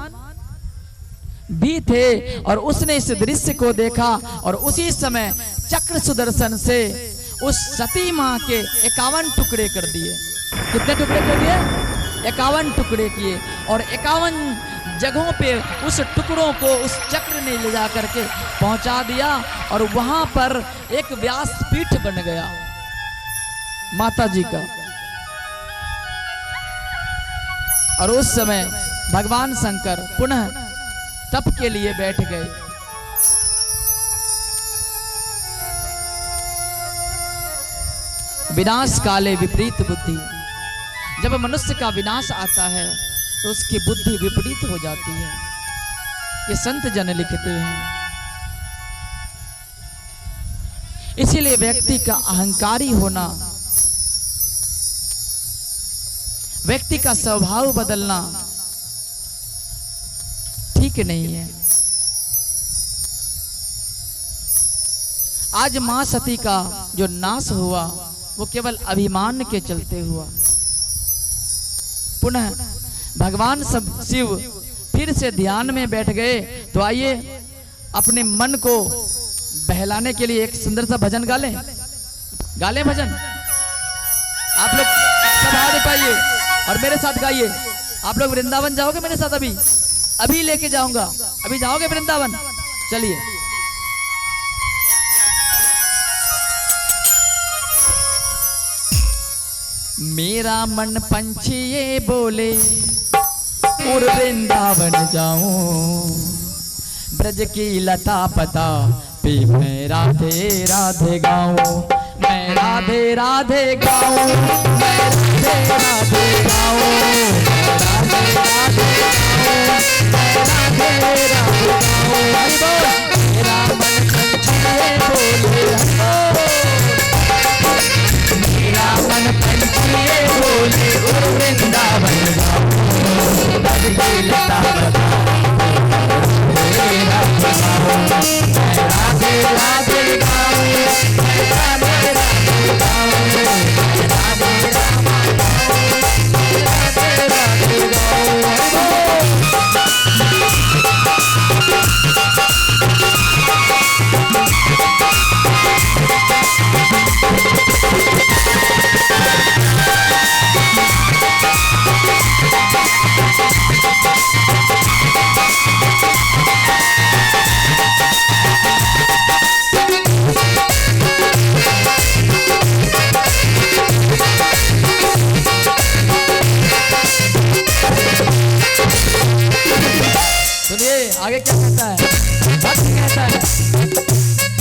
भी थे और उसने इस दृश्य को देखा और उसी समय चक्र सुदर्शन से उस सती मां के 51 टुकड़े कर दिए। कितने टुकड़े कर दिए? 51 टुकड़े किए और 51 जगहों पे उस टुकड़ों को उस चक्र ने ले जा करके पहुंचा दिया और वहां पर एक व्यासपीठ बन गया माता जी का। और उस समय भगवान शंकर पुनः तप के लिए बैठ गए। विनाश काले विपरीत बुद्धि, जब मनुष्य का विनाश आता है तो उसकी बुद्धि विपरीत हो जाती है। ये संत जन लिखते हैं। इसीलिए व्यक्ति का अहंकारी होना, व्यक्ति का स्वभाव बदलना ठीक नहीं है। आज मां सती का जो नाश हुआ वो केवल अभिमान के चलते हुआ। पुनः भगवान शिव फिर से ध्यान में बैठ गए। तो आइए अपने मन को बहलाने के लिए एक सुंदर सा भजन गा लें। भजन आप लोग सब हाथ उठाइए और मेरे साथ गाइए। आप लोग वृंदावन जाओगे मेरे साथ? अभी लेके जाऊंगा। अभी जाओगे वृंदावन? चलिए। मेरा मन पंछी ये बोले और वृंदावन जाऊं, ब्रज की लता पता पे मैं राधे राधे गाऊं, मैं राधे राधे गाऊं, मैं राधे राधे गाऊं, राधे राधे गाऊं, राधे राधे गाऊं। हरि बोल। मेरा मन पंछी ये बोले, मेरा मन पंछी ये बोले और वृंदावन जाऊं, ब्रज की लता पता राधे राधे गाऊं, राधे राधे गाऊं, राधे राधे गाऊं। आगे क्या कहता है? भक्त कहता है,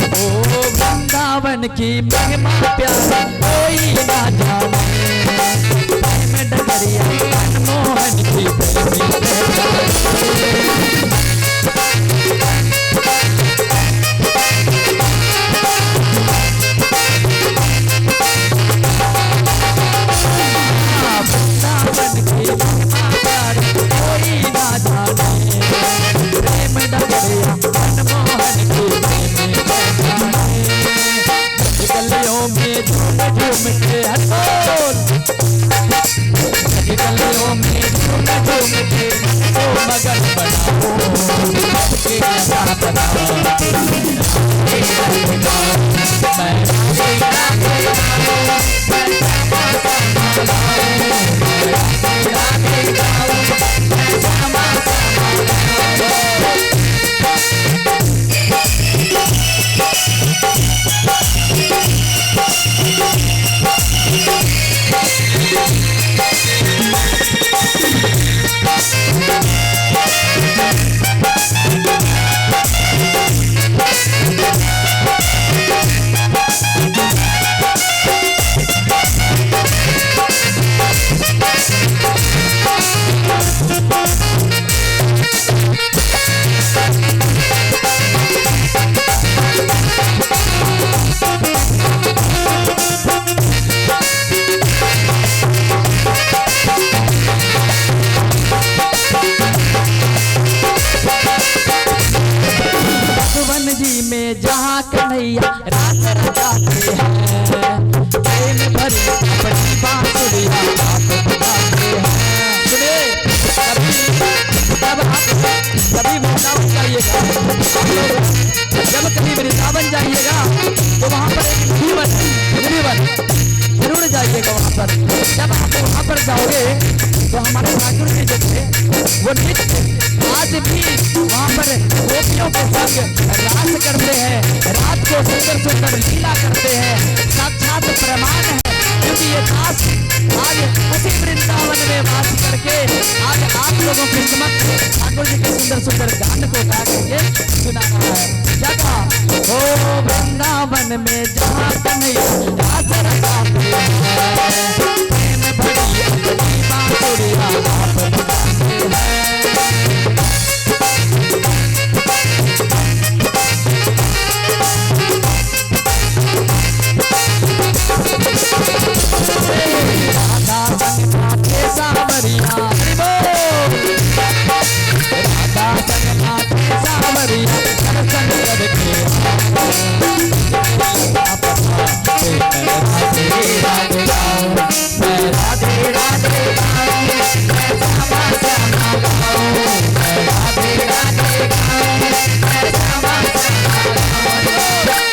ओ वृंदावन की महिमा प्यारी कोई ना जाने, प्रेम डगरिया मनमोहन की वृंदावन की महिमा प्यारी कोई ना जाने, गलियों में झूम झूम के हटोल, गलियों में झूम झूम के तो मगन बनाओ, के लगा बनाओ, कन्हैया रात रचाते हैं, प्रेम भरी अपनी बांसुरिया बात बताते हैं। सुनिए, कभी वृंदावन जाइएगा, जब कभी वृंदावन जाइएगा तो वहाँ पर एक निधिवन जरूर जाइएगा। वहाँ पर जब आप वहाँ पर जाओगे तो हमारे ठाकुर जी जो थे वो नित्य आज भी वहाँ पर गोपियों के संग रास करते हैं, रात को सुंदर सुंदर लीला करते हैं। साक्षात प्रमाण है, क्योंकि ये दास आज उसी वृंदावन में वास करके आज आप लोगों के समक्ष ठाकुर जी के सुंदर सुंदर गान को गा करके सुना रहा है। क्या कहा? ओ वृंदावन में जहाँ कन्हैया रास रचाते हैं, प्रेम भरी अंजलि बांसुरिया आप बजाते हैं। राधा संग नाचे सावरिया, हरि बोल। राधा संग नाचे सावरिया, दर्शन करके राधे राधे गाऊं, मैं राधे राधे गाऊं, मैं श्यामा श्यामा गाऊं, मैं राधे राधे गाऊं, मैं श्यामा श्यामा गाऊं।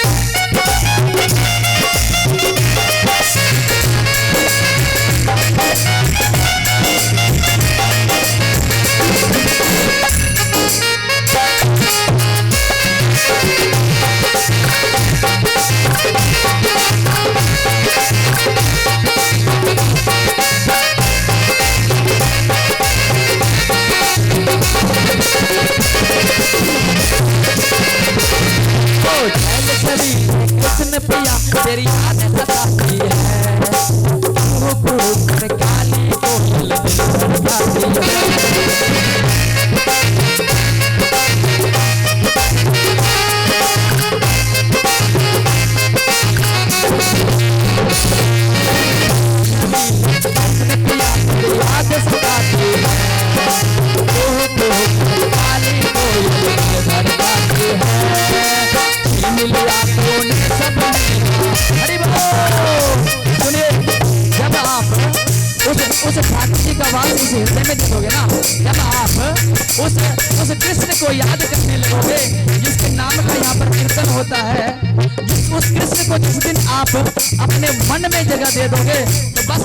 कृष्ण पिया तेरी याद सताती है, कर काली कोयल दिल धड़काती कृष्ण पिया तेरी याद सताती है, काली कोयल दिल धड़काती है। मिलिया तूने सब मेरा, हरि बोल। सुनिए, जब आप उस ठाकुर जी का वास इस हृदय में देखोगे ना, जब आप उस कृष्ण को याद करने लगोगे जिसके नाम का यहाँ पर कीर्तन होता है, उस कृष्ण को जिस दिन आप अपने मन में जगह दे दोगे तो बस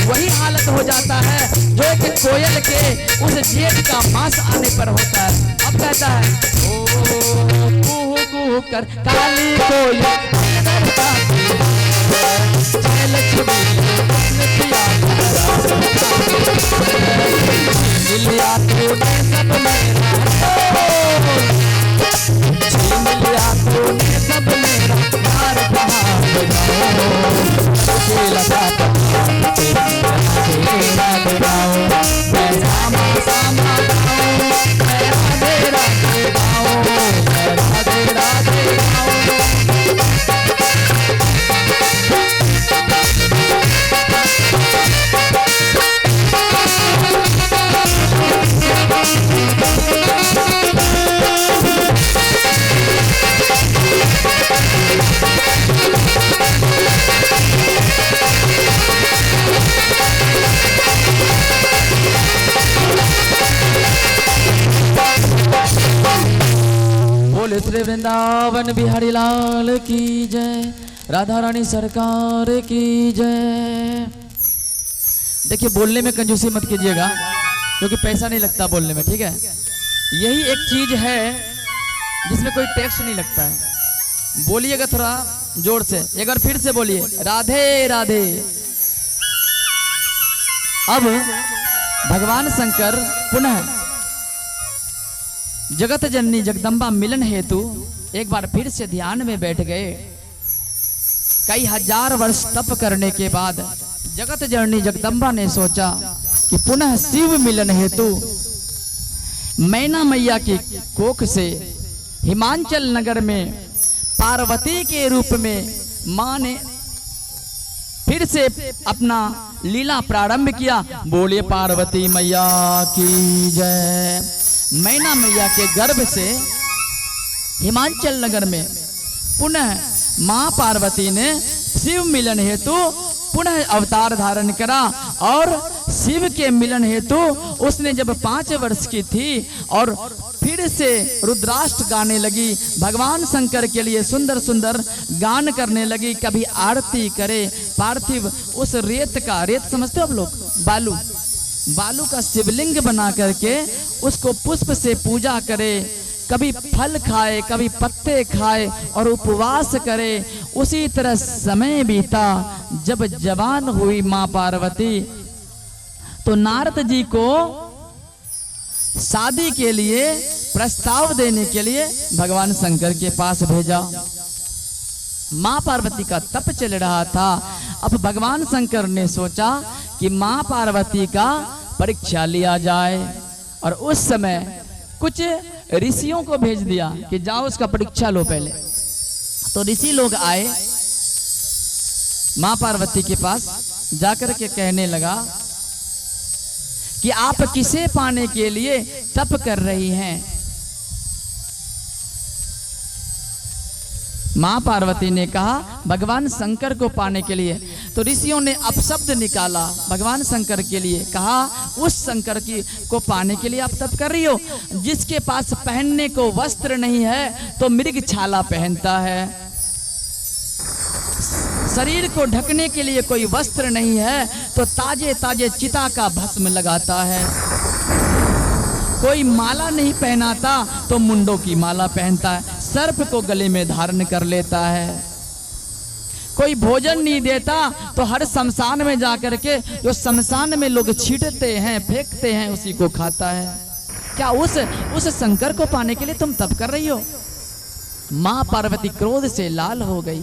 वही हालत हो जाता है जो एक कोयल के उस जेठ का मास आने पर होता है। अब कहता है ओ कर काली कोयल मिलिया तूने सब मेरा, मिलिया तूने सब मेरा, हार कहाँ राधे गाऊं, मैं श्यामा श्यामा गाऊं, मैं राधे राधे गाऊं, मैं राधे राधे गाऊं। श्री वृंदावन बिहारी लाल की जय, राधा रानी सरकार की जय। देखिए, बोलने में कंजूसी मत कीजिएगा क्योंकि पैसा नहीं लगता बोलने में, ठीक है। यही एक चीज है जिसमें कोई टैक्स नहीं लगता है। बोलिएगा थोड़ा जोर से, एक बार फिर से बोलिए, राधे राधे। अब भगवान शंकर पुनः जगत जननी जगदम्बा मिलन हेतु एक बार फिर से ध्यान में बैठ गए। कई हजार वर्ष तप करने के बाद जगत जननी जगदम्बा ने सोचा कि पुनः शिव मिलन हेतु मैना मैया की कोख से हिमांचल नगर में पार्वती के रूप में मां ने फिर से अपना लीला प्रारंभ किया। बोलिए पार्वती मैया की जय। मैना मैया के गर्भ से हिमांचल नगर में पुनः मां पार्वती ने शिव मिलन हेतु पुनः अवतार धारण करा और शिव के मिलन हेतु उसने जब 5 वर्ष की थी और फिर से रुद्राष्ट गाने लगी, भगवान शंकर के लिए सुंदर सुंदर गान करने लगी। कभी आरती करे, पार्थिव उस रेत समझते हो आप लोग, बालू का शिवलिंग बना करके उसको पुष्प से पूजा करे, कभी फल खाए, कभी पत्ते खाए और उपवास करे। उसी तरह समय बीता। जब जवान हुई मां पार्वती तो नारद जी को शादी के लिए प्रस्ताव देने के लिए भगवान शंकर के पास भेजा। माँ पार्वती का तप चल रहा था। अब भगवान शंकर ने सोचा कि माँ पार्वती का परीक्षा लिया जाए, और उस समय कुछ ऋषियों को भेज दिया कि जाओ उसका परीक्षा लो पहले। तो ऋषि लोग आए माँ पार्वती के पास, जाकर के कहने लगा कि आप किसे पाने के लिए तप कर रही हैं। माँ पार्वती ने कहा भगवान शंकर को पाने के लिए। तो ऋषियों ने अपशब्द निकाला भगवान शंकर के लिए, कहा उस शंकर की को पाने के लिए आप तप कर रही हो जिसके पास पहनने को वस्त्र नहीं है तो मृग छाला पहनता है, शरीर को ढकने के लिए कोई वस्त्र नहीं है तो ताजे ताजे चिता का भस्म लगाता है, कोई माला नहीं पहनाता तो मुंडों की माला पहनता है, सर्प को गले में धारण कर लेता है, कोई भोजन नहीं देता तो हर शमशान में जाकर के जो शमशान में लोग छींटते हैं फेंकते हैं उसी को खाता है। क्या उस शंकर को पाने के लिए तुम तप कर रही हो? माँ पार्वती क्रोध से लाल हो गई,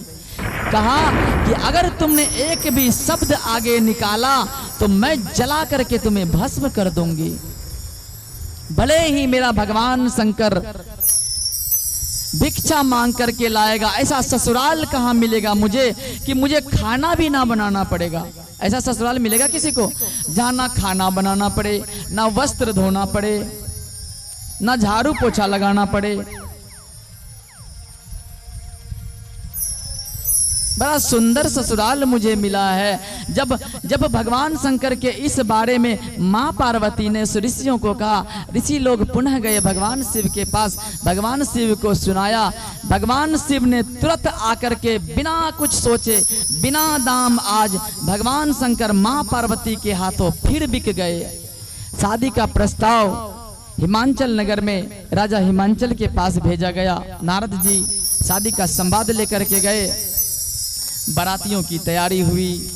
कहा कि अगर तुमने एक भी शब्द आगे निकाला तो मैं जला करके तुम्हें भस्म कर दूंगी। भले ही मेरा भगवान शंकर भिक्षा मांग करके लाएगा, ऐसा ससुराल कहाँ मिलेगा मुझे कि मुझे खाना भी ना बनाना पड़ेगा। ऐसा ससुराल मिलेगा किसी को जहाँ ना खाना बनाना पड़े, ना वस्त्र धोना पड़े, ना झाड़ू पोछा लगाना पड़े। बड़ा सुंदर ससुराल मुझे मिला है। जब भगवान शंकर के इस बारे में माँ पार्वती ने ऋषियों को कहा, ऋषि लोग पुनः गए भगवान शिव के पास, भगवान शिव को सुनाया। भगवान शिव ने तुरंत आकर के बिना कुछ सोचे बिना दाम आज भगवान शंकर माँ पार्वती के हाथों फिर बिक गए। शादी का प्रस्ताव हिमांचल नगर में राजा हिमांचल के पास भेजा गया। नारद जी शादी का संवाद लेकर के गए, बारातियों की तैयारी हुई।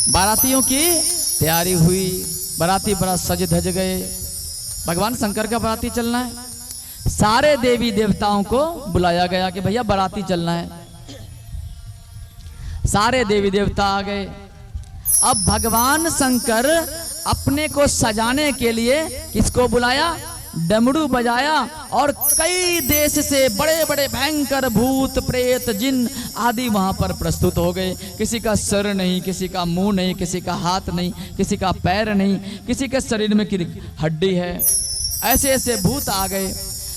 बारातियों की तैयारी हुई, बाराती बड़ा सज धज गए। भगवान शंकर का बाराती चलना है, सारे देवी देवताओं को बुलाया गया कि भैया बाराती चलना है। सारे देवी देवता आ गए। अब भगवान शंकर अपने को सजाने के लिए किसको बुलाया? डमरू बजाया और कई देश से बड़े बड़े भयंकर भूत प्रेत जिन आदि वहां पर प्रस्तुत हो गए। किसी का सर नहीं, किसी का मुंह नहीं, किसी का हाथ नहीं, किसी का पैर नहीं, किसी के शरीर में हड्डी है, ऐसे ऐसे भूत आ गए।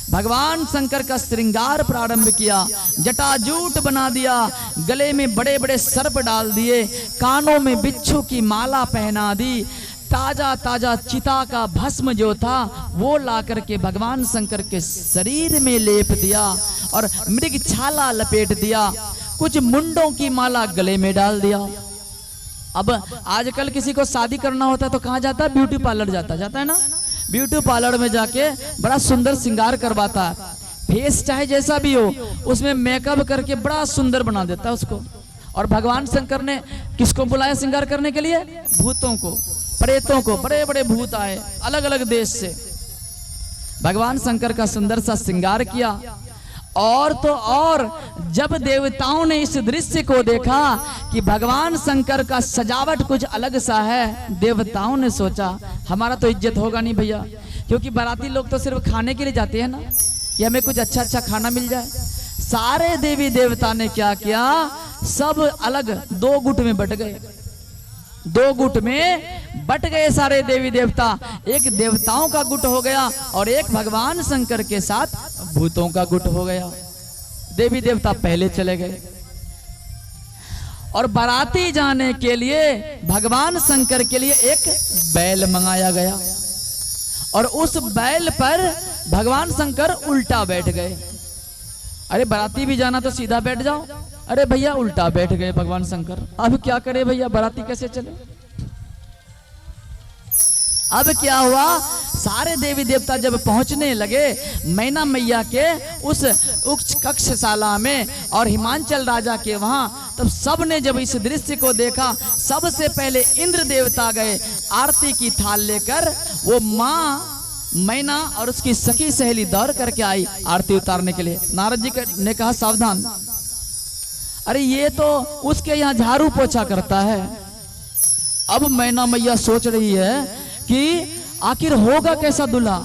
भगवान शंकर का श्रृंगार प्रारंभ किया, जटाजूट बना दिया, गले में बड़े बड़े सर्प डाल दिए, कानों में बिच्छू की माला पहना दी, ताजा ताजा चिता का भस्म जो था वो ला करके भगवान शंकर के शरीर में लेप दिया और मृग छाला लपेट दिया, कुछ मुंडों की माला गले में डाल दिया। अब आजकल किसी को शादी करना होता है तो कहाँ जाता है? ब्यूटी पार्लर जाता है ना। ब्यूटी पार्लर में जाके बड़ा सुंदर श्रृंगार करवाता है, फेस चाहे जैसा भी हो उसमें मेकअप करके बड़ा सुंदर बना देता है उसको। और भगवान शंकर ने किसको बुलाया श्रृंगार करने के लिए? भूतों को, प्रेतों को। बड़े बड़े भूत आए अलग अलग देश से, भगवान शंकर का सुंदर सा श्रृंगार किया। और तो और जब देवताओं ने इस दृश्य को देखा कि भगवान शंकर का सजावट कुछ अलग सा है, देवताओं ने सोचा हमारा तो इज्जत होगा नहीं भैया, क्योंकि बाराती लोग तो सिर्फ खाने के लिए जाते हैं ना, कि हमें कुछ अच्छा अच्छा खाना मिल जाए। सारे देवी देवता ने क्या किया? सब अलग दो गुट में बट गए, दो गुट में बट गए सारे देवी देवता। एक देवताओं का गुट हो गया और एक भगवान शंकर के साथ भूतों का गुट हो गया। देवी देवता पहले चले गए और बाराती जाने के लिए भगवान शंकर के लिए एक बैल मंगाया गया और उस बैल पर भगवान शंकर उल्टा बैठ गए। अरे बाराती भी जाना तो सीधा बैठ जाओ, अरे भैया उल्टा बैठ गए भगवान शंकर। अब क्या करे भैया, बाराती कैसे चले? अब क्या हुआ? सारे देवी देवता जब पहुंचने लगे मैना मैया के उस कक्षशाला में और हिमांचल राजा के वहां तब सब ने जब इस दृश्य को देखा, सबसे पहले इंद्र देवता गए आरती की थाल लेकर। वो माँ मैना और उसकी सखी सहेली दौड़ करके आई आरती उतारने के लिए। नारद जी ने कहा सावधान, अरे ये तो उसके यहाँ झाड़ू पोछा करता है। अब मैना मैया सोच रही है कि आखिर होगा कैसा दूल्हा,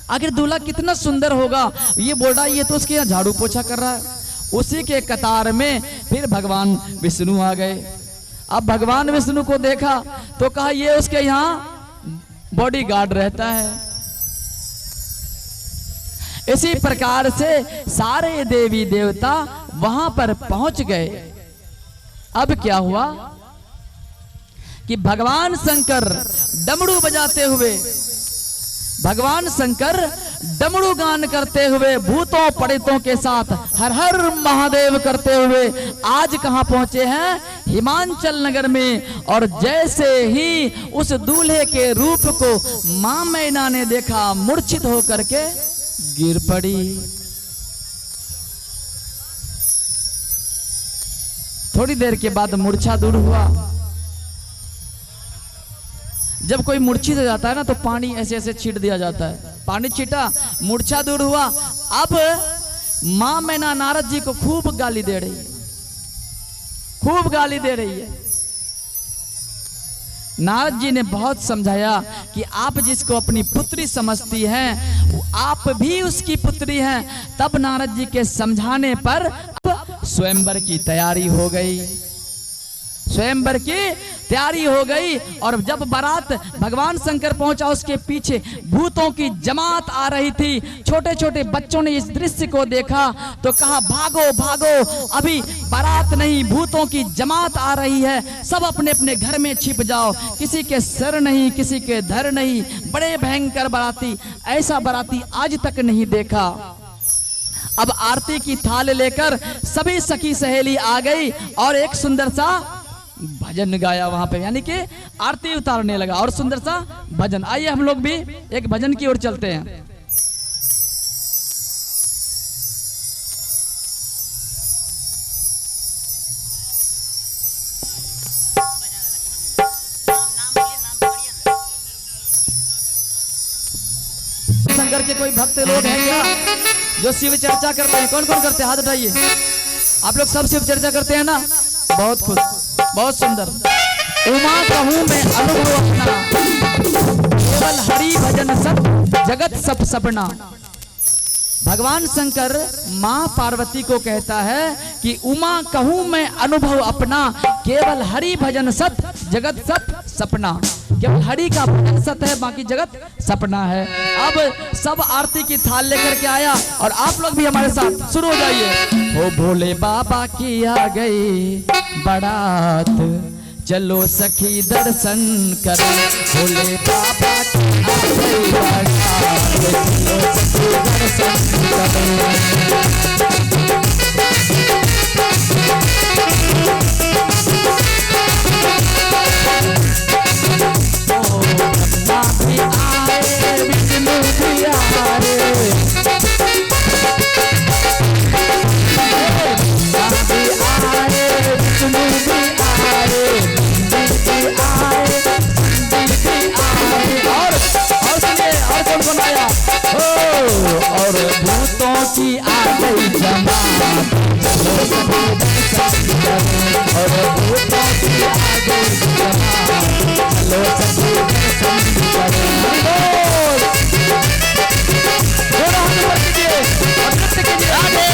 आखिर दूल्हा कितना सुंदर होगा। ये बोल रहा ये तो उसके यहाँ झाड़ू पोछा कर रहा है। उसी के कतार में फिर भगवान विष्णु आ गए। अब भगवान विष्णु को देखा तो कहा ये उसके यहाँ बॉडीगार्ड रहता है। इसी प्रकार से सारे देवी देवता वहां पर पहुंच गए। अब क्या हुआ कि भगवान शंकर डमरू बजाते हुए, भगवान शंकर डमरू गान करते हुए भूतों प्रेतों के साथ हर हर महादेव करते हुए आज कहां पहुंचे हैं? हिमांचल नगर में। और जैसे ही उस दूल्हे के रूप को मां मैना ने देखा, मूर्छित होकर के गिर पड़ी। थोड़ी देर के बाद मूर्छा दूर हुआ। जब कोई मूर्छित हो जाता है ना तो पानी ऐसे ऐसे छीट दिया जाता है। पानी छीटा, मूर्छा दूर हुआ। अब मां मैना नारद जी को खूब गाली दे रही है, खूब गाली दे रही है। नारद जी ने बहुत समझाया कि आप जिसको अपनी पुत्री समझती हैं, आप भी उसकी पुत्री हैं। तब नारद जी के समझाने पर अब स्वयंवर की तैयारी हो गई, स्वयंवर की तैयारी हो गई। और जब बारात भगवान शंकर पहुंचा, उसके पीछे भूतों की जमात आ रही थी। छोटे छोटे बच्चों ने इस दृश्य को देखा तो कहा भागो भागो, अभी बारात नहीं भूतों की जमात आ रही है, सब अपने अपने घर में छिप जाओ। किसी के सर नहीं, किसी के धर नहीं, बड़े भयंकर बाराती, ऐसा बाराती आज तक नहीं देखा। अब आरती की थाल लेकर सभी सखी सहेली आ गई और एक सुंदर सा भजन गाया वहां पे, यानी कि आरती उतारने लगा और सुंदर सा भजन। आइए हम लोग भी एक भजन की ओर चलते हैं। शंकर के कोई भक्त लोग हैं क्या जो शिव चर्चा करते हैं? कौन कौन करते हैं? हाथ उठाइए। आप लोग सब शिव चर्चा करते हैं ना? बहुत खुश, बहुत सुंदर। उमा कहूं मैं अनुभव अपना, केवल हरि भजन सत जगत सब सपना। भगवान शंकर मां पार्वती को कहता है कि उमा कहूं मैं अनुभव अपना, केवल हरि भजन सत जगत सब सपना। केवल हरि का भजन सत है, बाकी जगत सपना है। अब सब आरती की थाल लेकर के आया और आप लोग भी हमारे साथ शुरू हो जाइए। ओ भोले बाबा की आ गई बारात, चलो सखी दर्शन करो। भोले बाबा की आ गई बारात, चलो सखी दर्शन करो। और भूतों की आ गई जमात, चलो सखी दर्शन करो। और भूतों की आ गई जमात, चलो सखी दर्शन करो। थोड़ा हाथ ऊपर कीजिए और नृत्य कीजिए। राधे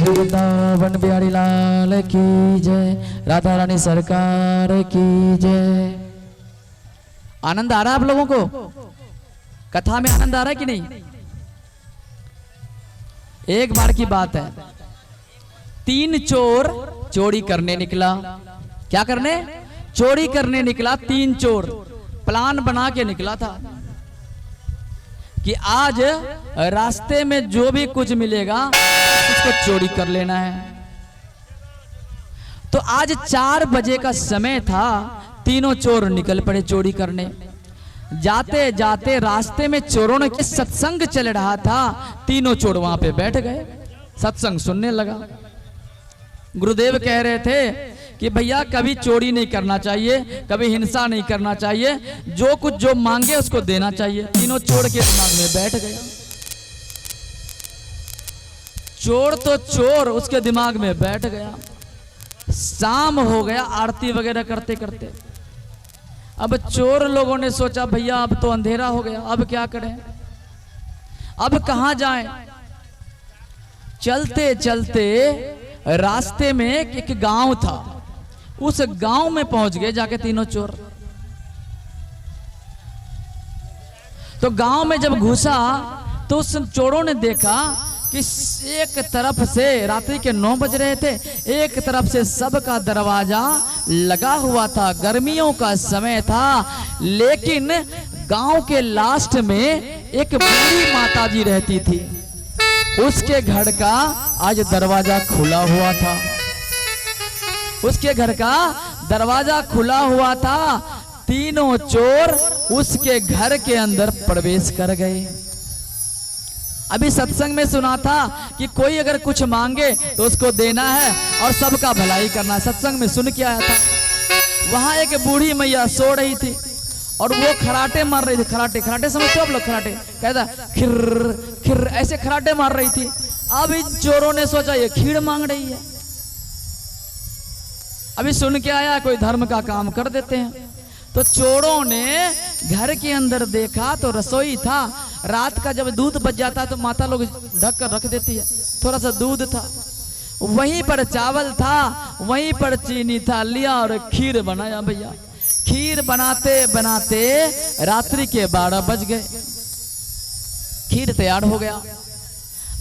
वृंदावन बिहारी लाल की जय, राधा रानी सरकार की जय। आनंद आ रहा है आप लोगों को? कथा में आनंद आ रहा है कि नहीं? एक बार की बात है, 3 चोर चोरी करने निकला। क्या करने? चोरी करने निकला। 3 चोर प्लान बना के निकला था कि आज रास्ते में जो भी कुछ मिलेगा उसको चोरी कर लेना है। तो आज 4 बजे का समय था, तीनों चोर निकल पड़े चोरी करने। जाते जाते रास्ते में चोरों ने के सत्संग चल रहा था, तीनों चोर वहां पे बैठ गए, सत्संग सुनने लगा। गुरुदेव कह रहे थे कि भैया कभी चोरी नहीं करना चाहिए, कभी हिंसा नहीं करना चाहिए, जो कुछ जो मांगे उसको देना चाहिए। तीनों चोर के दिमाग में बैठ गया। चोर तो चोर उसके दिमाग में बैठ गया। शाम हो गया आरती वगैरह करते करते। अब चोर लोगों ने सोचा भैया अब तो अंधेरा हो गया, अब क्या करें, अब कहां जाएं। चलते चलते रास्ते में एक गांव था, उस गांव में पहुंच गए जाके तीनों चोर। तो गांव में जब घुसा तो उस चोरों ने देखा कि एक तरफ से रात्रि के 9 बज रहे थे, एक तरफ से सबका दरवाजा लगा हुआ था, गर्मियों का समय था, लेकिन गांव के लास्ट में एक बूढ़ी माताजी रहती थी, उसके घर का आज दरवाजा खुला हुआ था। उसके घर का दरवाजा खुला हुआ था। तीनों चोर उसके घर के अंदर प्रवेश कर गए। अभी सत्संग में सुना था कि कोई अगर कुछ मांगे तो उसको देना है और सबका भलाई करना है। सत्संग में सुन के आया था। वहां एक बूढ़ी मैया सो रही थी और वो खराटे मार रही थी। खराटे खराटे समझते हो आप लोग? खराटे कहता खिर खिर ऐसे खराटे मार रही थी। अब इन चोरों ने सोचा ये खीर मांग रही है। अभी सुन के आया कोई धर्म का काम कर देते हैं। तो चोरों ने घर के अंदर देखा तो रसोई था। रात का जब दूध बच जाता तो माता लोग ढक कर रख देती है, थोड़ा सा दूध था, वहीं पर चावल था, वहीं पर चीनी था, लिया और खीर बनाया। भैया खीर बनाते बनाते रात्रि के 12 बज गए। खीर तैयार हो गया।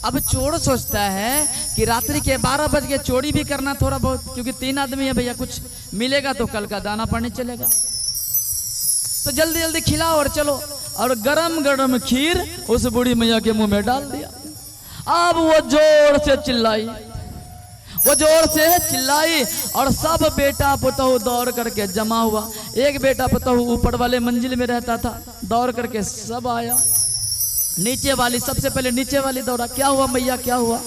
अब चोर सोचता है कि रात्रि के 12 बज गए, चोरी भी करना थोड़ा बहुत, क्योंकि 3 आदमी है भैया, कुछ मिलेगा तो कल का दाना पानी चलेगा, तो जल्दी जल्दी खिलाओ और चलो। और गरम गरम खीर उस बूढ़ी मैया के मुंह में डाल दिया। अब वो जोर से चिल्लाई, वो जोर से चिल्लाई और सब बेटा पुतहु दौड़ करके जमा हुआ। एक बेटा पुतहु ऊपर वाले मंजिल में रहता था, दौड़ करके सब आया। नीचे वाली सबसे पहले नीचे वाली दौड़ा, क्या हुआ मैया क्या हुआ?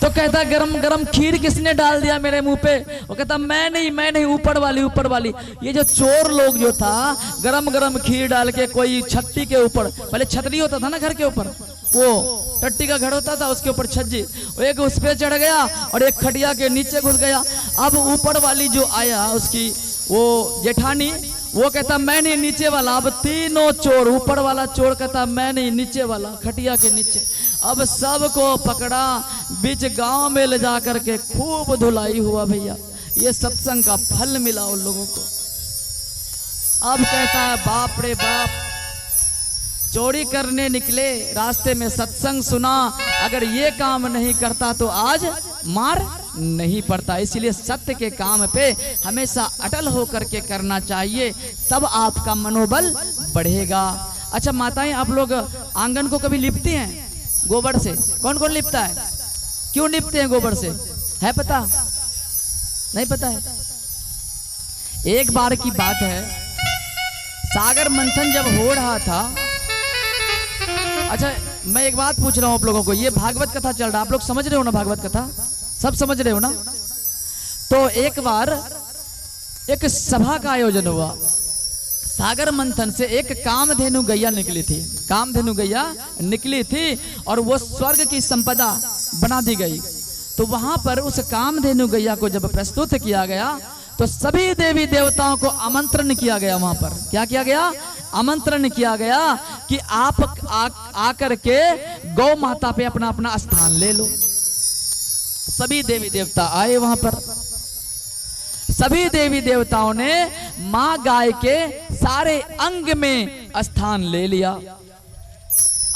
तो कहता गरम गरम खीर किसने डाल दिया मेरे मुंह पे? वो कहता मैं नहीं, ऊपर वाली ऊपर वाली। ये जो चोर लोग जो था, गरम गरम खीर डाल के कोई छत्ती के ऊपर, पहले छतरी होता था ना घर के ऊपर, वो टट्टी का घर होता था, उसके ऊपर छज्जी, एक उस पे चढ़ गया और एक खटिया के नीचे घुस गया। अब ऊपर वाली जो आया उसकी वो जेठानी, वो कहता मैं नहीं, नीचे वाला। अब तीनों चोर, ऊपर वाला चोर कहता मैं नहीं, नीचे वाला खटिया के नीचे। अब सबको पकड़ा, बीच गांव में ले जा करके खूब धुलाई हुआ भैया। ये सत्संग का फल मिला उन लोगों को। अब कहता है बाप रे बाप, चोरी करने निकले, रास्ते में सत्संग सुना, अगर ये काम नहीं करता तो आज मार नहीं पड़ता। इसलिए सत्य के काम पे हमेशा अटल होकर के करना चाहिए, तब आपका मनोबल बढ़ेगा। अच्छा माताएं, आप लोग आंगन को कभी लिपती हैं गोबर से? कौन कौन लिपता है? क्यों लिपते हैं गोबर से, है पता? नहीं पता है? एक बार की बात है, सागर मंथन जब हो रहा था। अच्छा मैं एक बात पूछ रहा हूं आप लोगों को, ये भागवत कथा चल रहा है, आप लोग समझ रहे हो ना भागवत कथा? सब समझ रहे हो ना? तो एक बार एक सभा का आयोजन हुआ। सागर मंथन से एक कामधेनु गैया निकली थी, कामधेनु गैया निकली थी और वो स्वर्ग की संपदा बना दी गई। तो वहां पर उस कामधेनु गैया को जब प्रस्तुत किया गया तो सभी देवी देवताओं को आमंत्रण किया गया। वहां पर क्या किया गया? आमंत्रण किया गया कि आप आकर के गौ माता पे अपना अपना स्थान ले लो। सभी देवी देवता आए वहां पर। सभी देवी देवताओं ने मां गाय के सारे अंग में स्थान ले लिया।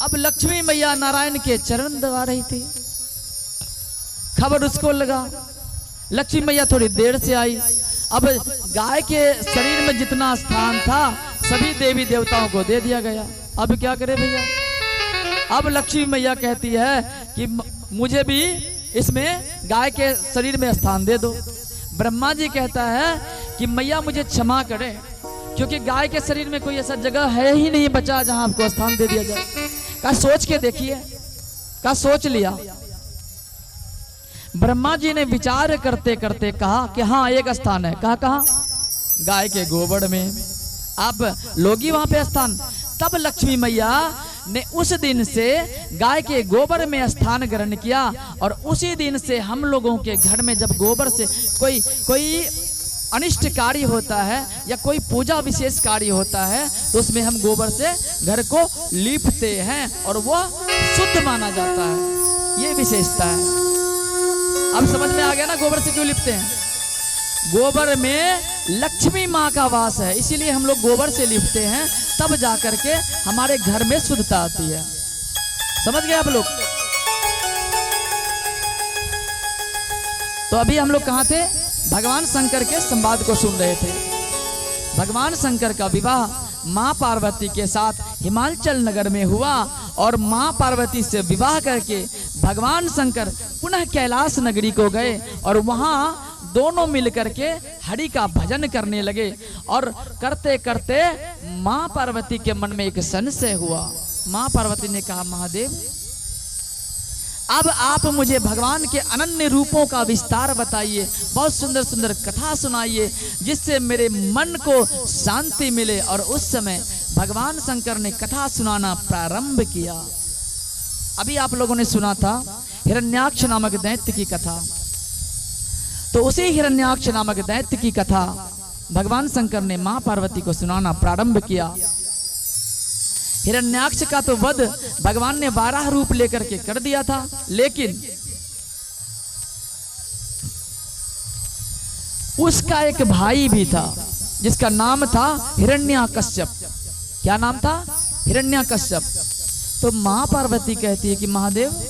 अब लक्ष्मी मैया नारायण के चरण दबा रही थी। खबर उसको लगा, लक्ष्मी मैया थोड़ी देर से आई। अब गाय के शरीर में जितना स्थान था सभी देवी देवताओं को दे दिया गया। अब क्या करे भैया? अब लक्ष्मी मैया कहती है कि मुझे भी इसमें गाय के शरीर में स्थान दे दो। ब्रह्मा जी कहता है कि मैया मुझे क्षमा करें, क्योंकि गाय के शरीर में कोई ऐसा जगह है ही नहीं बचा जहां आपको स्थान दे दिया जाए। का सोच के देखिए, का सोच लिया। ब्रह्मा जी ने विचार करते करते कहा कि हाँ एक स्थान है। कहा? गाय के गोबर में। आप लोगी वहां पे स्थान। तब लक्ष्मी मैया ने उस दिन से गाय के गोबर में स्थान ग्रहण किया और उसी दिन से हम लोगों के घर में जब गोबर से कोई अनिष्ट कार्य होता है या कोई पूजा विशेष कार्य होता है तो उसमें हम गोबर से घर को लीपते हैं और वह शुद्ध माना जाता है। ये विशेषता है। अब समझ में आ गया ना गोबर से क्यों लिपते हैं? गोबर में लक्ष्मी माँ का वास है, इसीलिए हम लोग गोबर से लिपते हैं, तब जाकर के हमारे घर में शुद्धता आती है। समझ गए आप लोग? तो अभी हम लोग कहाँ थे? भगवान शंकर के संवाद को सुन रहे थे। भगवान शंकर का विवाह माँ पार्वती के साथ हिमाचल नगर में हुआ और माँ पार्वती से विवाह करके भगवान शंकर पुनः कैलाश नगरी को गए और वहां दोनों मिलकर के हरि का भजन करने लगे। और करते करते माँ पार्वती के मन में एक संशय हुआ। माँ पार्वती ने कहा, महादेव अब आप मुझे भगवान के अनन्य रूपों का विस्तार बताइए, बहुत सुंदर सुंदर कथा सुनाइए जिससे मेरे मन को शांति मिले। और उस समय भगवान शंकर ने कथा सुनाना प्रारंभ किया। अभी आप लोगों ने सुना था हिरण्याक्ष नामक दैत्य की कथा। तो उसी हिरण्याक्ष नामक दैत्य की कथा भगवान शंकर ने मां पार्वती को सुनाना प्रारंभ किया। हिरण्याक्ष का तो वध भगवान ने 12 रूप लेकर के कर दिया था, लेकिन उसका एक भाई भी था जिसका नाम था हिरण्याकश्यप। क्या नाम था? हिरण्याकश्यप। तो मां पार्वती कहती है कि महादेव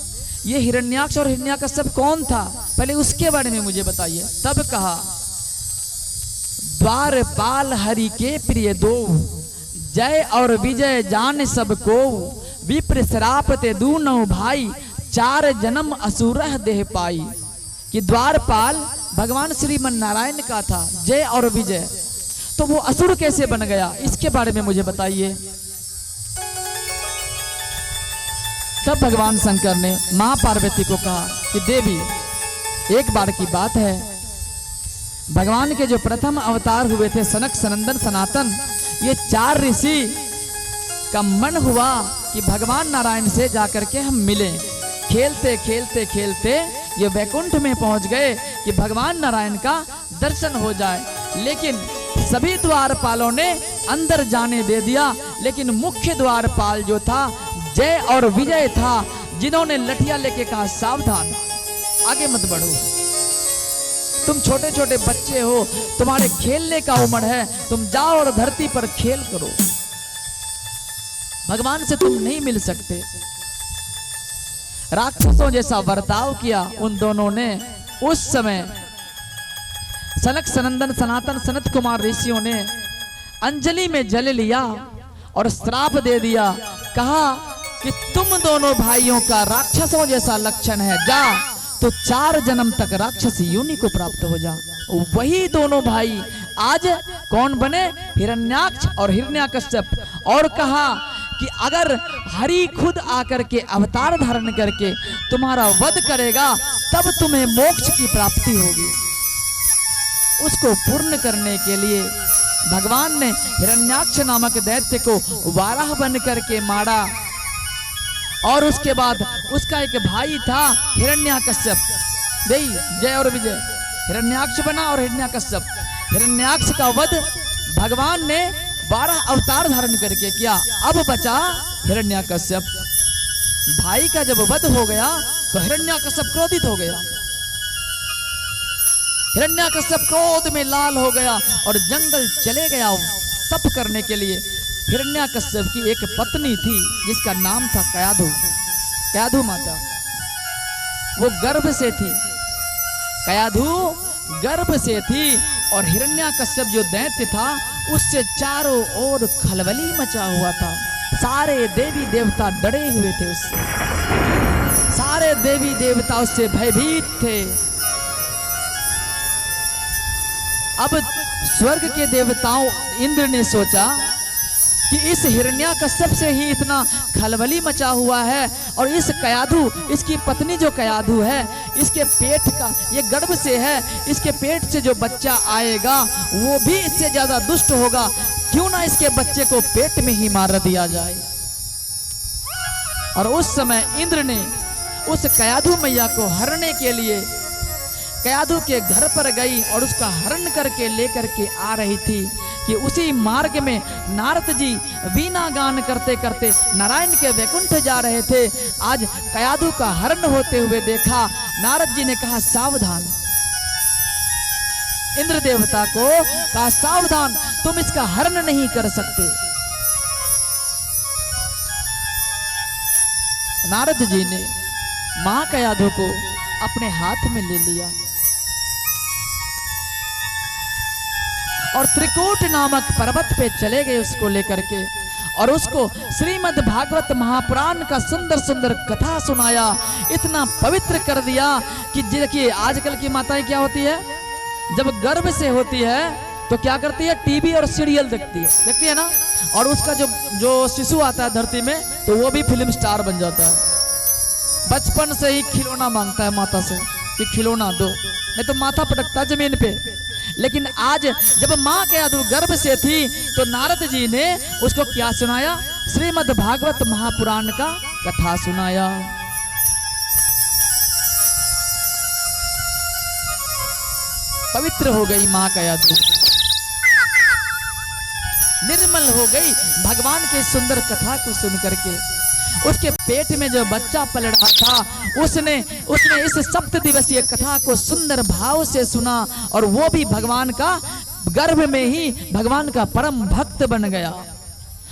ये हिरण्याक्ष और हिरण्याकश्यप कौन था, पहले उसके बारे में मुझे बताइए। तब कहा द्वारपाल हरि के प्रिय दो, जय और विजय जान सबको, विप्र श्राप ते दूनों भाई, 4 जन्म असुरह देह पाई। कि द्वारपाल भगवान श्रीमन नारायण का था, जय और विजय, तो वो असुर कैसे बन गया इसके बारे में मुझे बताइए। तब भगवान शंकर ने मां पार्वती को कहा कि देवी एक बार की बात है, भगवान के जो प्रथम अवतार हुए थे सनक सनंदन सनातन, ये 4 ऋषि का मन हुआ कि भगवान नारायण से जाकर के हम मिले। खेलते खेलते खेलते ये वैकुंठ में पहुंच गए कि भगवान नारायण का दर्शन हो जाए, लेकिन सभी द्वारपालों ने अंदर जाने दे दिया, लेकिन मुख्य द्वारपाल जो था जय और विजय था, जिन्होंने लठिया लेके कहा सावधान आगे मत बढ़ो, तुम छोटे छोटे बच्चे हो, तुम्हारे खेलने का उम्र है, तुम जाओ और धरती पर खेल करो, भगवान से तुम नहीं मिल सकते। राक्षसों जैसा बर्ताव किया उन दोनों ने। उस समय सनक सनंदन सनातन सनत कुमार ऋषियों ने अंजलि में जल लिया और श्राप दे दिया, कहा कि तुम दोनों भाइयों का राक्षसों जैसा लक्षण है, जा तो 4 जन्म तक राक्षस योनि को प्राप्त हो जा। वही दोनों भाई आज कौन बने? हिरण्याक्ष और हिरण्याकश्यप। और कहा कि अगर हरि खुद आकर के अवतार धारण करके तुम्हारा वध करेगा तब तुम्हें मोक्ष की प्राप्ति होगी। उसको पूर्ण करने के लिए भगवान ने हिरण्याक्ष नामक दैत्य को वाराह बन करके मारा। और उसके बाद उसका एक भाई था हिरण्याकश्यप, जय और विजय, हिरण्याक्ष बना और हिरण्याकश्यप। हिरण्याक्ष का वध भगवान ने 12 अवतार धारण करके किया। अब बचा हिरण्याकश्यप। भाई का जब वध हो गया तो हिरण्याकश्यप क्रोधित हो गया। हिरण्याकश्यप क्रोध में लाल हो गया और जंगल चले गया तप करने के लिए। हिरण्याकश्यप की एक पत्नी थी जिसका नाम था कयाधु, कयाधु माता, वो गर्भ से थी, कयाधु गर्भ से थी। और हिरण्याकश्यप जो दैत्य था उससे चारों ओर खलबली मचा हुआ था, सारे देवी देवता डरे हुए थे उससे, सारे देवी देवता उससे भयभीत थे। अब स्वर्ग के देवताओं इंद्र ने सोचा कि इस हिरण्याकश्यप से ही इतना खलबली मचा हुआ है और इस कयाधु, इसकी पत्नी जो कयाधु है, इसके पेट का, ये गर्भ से है, इसके पेट से जो बच्चा आएगा वो भी इससे ज्यादा दुष्ट होगा, क्यों ना इसके बच्चे को पेट में ही मार दिया जाए। और उस समय इंद्र ने उस कयाधु मैया को हरने के लिए कयाधु के घर पर गई और उसका हरण करके लेकर के आ रही थी कि उसी मार्ग में नारद जी वीणा गान करते करते नारायण के वैकुंठ जा रहे थे। आज कयाधु का हरण होते हुए देखा। नारद जी ने कहा सावधान, इंद्र देवता को कहा सावधान, तुम इसका हरण नहीं कर सकते। नारद जी ने मां कयाधु को अपने हाथ में ले लिया और त्रिकूट नामक पर्वत पे चले गए उसको लेकर के, और उसको श्रीमद् भागवत महापुराण का सुंदर सुंदर कथा सुनाया, इतना पवित्र कर दिया कि देखिए आजकल की माताएं क्या होती है, जब गर्भ से होती है तो क्या करती है, टीवी और सीरियल देखती है ना, और उसका जो शिशु आता है धरती में तो वो भी फिल्म स्टार बन जाता है। बचपन से ही खिलौना मांगता है माता से कि खिलौना दो, नहीं तो माथा पटकता जमीन पे। लेकिन आज जब मां कयाधु गर्भ से थी तो नारद जी ने उसको क्या सुनाया, श्रीमद् भागवत महापुराण का कथा सुनाया। पवित्र हो गई मां कयाधु, निर्मल हो गई भगवान के सुंदर कथा को सुन करके। उसके पेट में जो बच्चा पल रहा था उसने इस 7 दिवसीय कथा को सुंदर भाव से सुना और वो भी भगवान का गर्भ में ही भगवान का परम भक्त बन गया।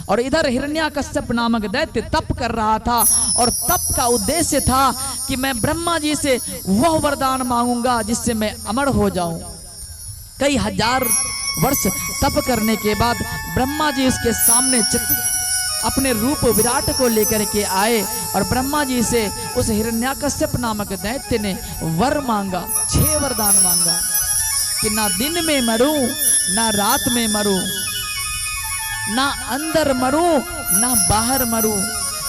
और इधर हिरण्याकश्यप नामक दैत्य तप कर रहा था और तप का उद्देश्य था कि मैं ब्रह्मा जी से वह वरदान मांगूंगा जिससे मैं अमर हो जाऊं। कई हजार वर्ष तप करने के बाद ब्रह्मा जी उसके सामने अपने रूप विराट को लेकर के आए और ब्रह्मा जी से उस हिरण्याकश्यप नामक दैत्य ने वर मांगा, 6 वरदान मांगा कि ना दिन में मरूं, ना रात में मरूं, ना अंदर मरूं, ना बाहर मरूं,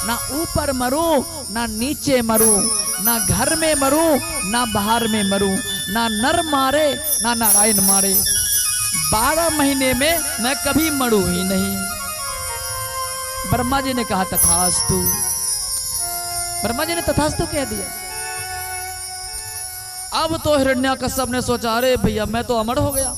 ना ऊपर मरूं, ना नीचे मरूं, ना घर में मरूं, ना बाहर में मरूं, ना नर मारे, ना नारायण मारे। 12 महीने में मैं कभी मरूं ही नहीं। ब्रह्मा जी ने कहा तथास्तु। ब्रह्मा जी ने तथास्तु कह दिया। अब तो हिरण्याकश्यप ने सोचा अरे भैया मैं तो अमर हो गया।